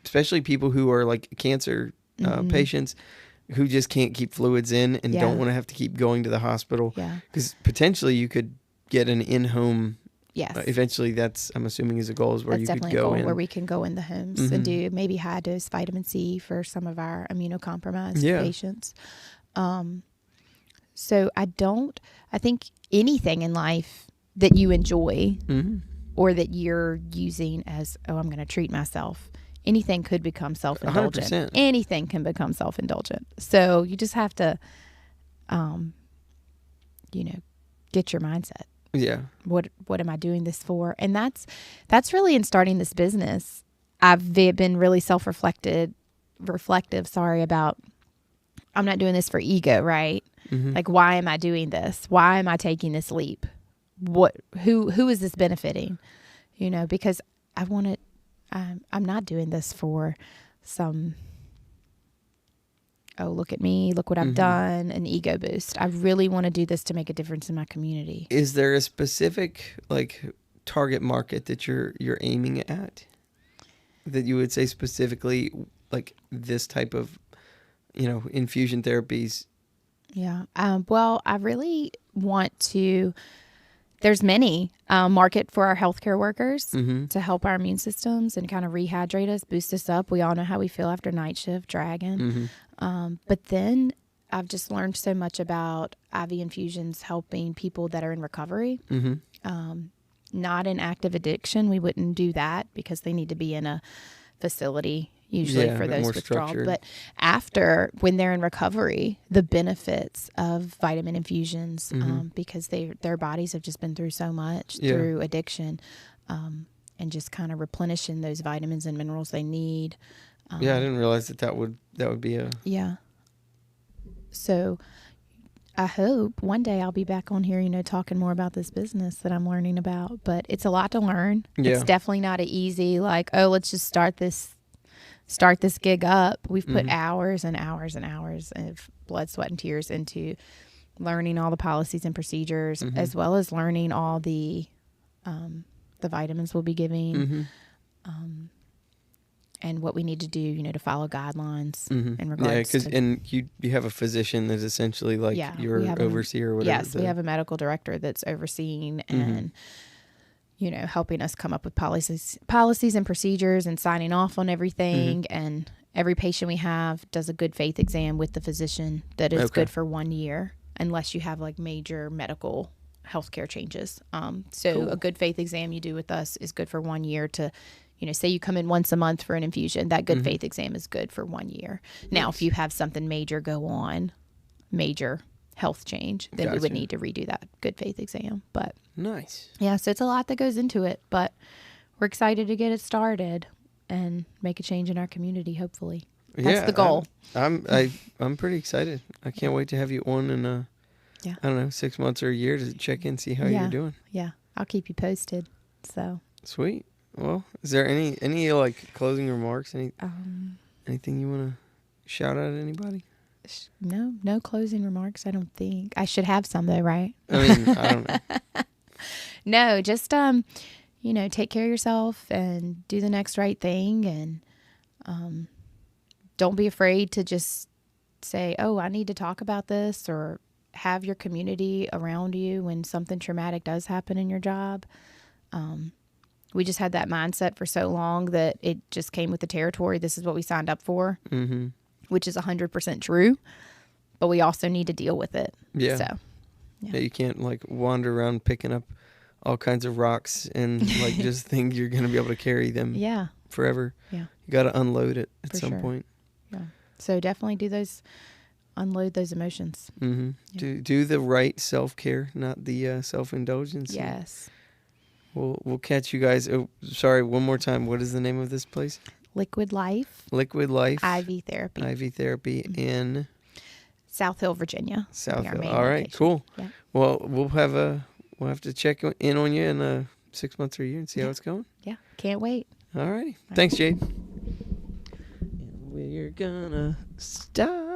especially people who are like cancer patients who just can't keep fluids in and don't want to have to keep going to the hospital. Yeah. Because potentially you could get an in-home. Yes. Eventually, that's, I'm assuming, is a goal is where that's you could go in. Where we can go in the homes and do maybe high dose vitamin C for some of our immunocompromised patients. So I think anything in life that you enjoy or that you're using as, I'm going to treat myself, anything could become self-indulgent. 100%. Anything can become self-indulgent. So you just have to, get your mindset. Yeah. What am I doing this for? And that's really in starting this business. I've been really self-reflected reflective, about, I'm not doing this for ego, right? Mm-hmm. Like, why am I doing this? Why am I taking this leap? Who is this benefiting? You know, because I want it. I'm not doing this for some, oh, look at me, look what I've done, an ego boost. I really want to do this to make a difference in my community. Is there a specific target market that you're aiming at, that you would say specifically like this type of infusion therapies? Yeah. Well, I really want to. There's many market for our healthcare workers to help our immune systems and kind of rehydrate us, boost us up. We all know how we feel after night shift, dragging. But then I've just learned so much about IV infusions helping people that are in recovery, not in active addiction. We wouldn't do that because they need to be in a facility usually for those withdrawals. But after, when they're in recovery, the benefits of vitamin infusions, because their bodies have just been through so much through addiction, and just kind of replenishing those vitamins and minerals they need. I didn't realize that would be a... Yeah. So I hope one day I'll be back on here, talking more about this business that I'm learning about. But it's a lot to learn. Yeah. It's definitely not an easy, like, oh, let's just start this gig up. We've put hours and hours and hours of blood, sweat, and tears into learning all the policies and procedures, as well as learning all the vitamins we'll be giving, and what we need to do, to follow guidelines in regards to... and you have a physician that's essentially like your overseer or whatever. Yes, we have a medical director that's overseeing and helping us come up with policies and procedures and signing off on everything. And every patient we have does a good faith exam with the physician that is good for 1 year, unless you have like major medical healthcare changes. So a good faith exam you do with us is good for 1 year to, say you come in once a month for an infusion, that good faith exam is good for 1 year. Now, if you have something major go on, major health change, then we would need to redo that good faith exam. But nice. Yeah, so it's a lot that goes into it, but we're excited to get it started and make a change in our community, hopefully. That's the goal. I'm pretty excited. I can't wait to have you on in I don't know, 6 months or a year to check in, see how you're doing. Yeah, I'll keep you posted. So sweet. Well, is there any like closing remarks? Anything you want to shout out at anybody? No closing remarks. I don't think. I should have some though, right? I mean, I don't know. No, just take care of yourself and do the next right thing, and don't be afraid to just say, "Oh, I need to talk about this," or have your community around you when something traumatic does happen in your job. We just had that mindset for so long that it just came with the territory. This is what we signed up for, which is 100% true. But we also need to deal with it. Yeah. So, you can't like wander around picking up all kinds of rocks and like just think you're going to be able to carry them forever. Yeah. You got to unload it at some point. Yeah. So definitely unload those emotions. Yeah. Do the right self-care, not the self-indulgence. Yes. We'll catch you guys. Oh, sorry, one more time. What is the name of this place? Liquid Life. Liquid Life. IV Therapy. IV Therapy in South Hill, Virginia. South Hill. All right, location. Cool. Yeah. Well, we'll have to check in on you in 6 months or a year and see how it's going. Yeah, can't wait. All right. Thanks, Jade. And we're gonna stop.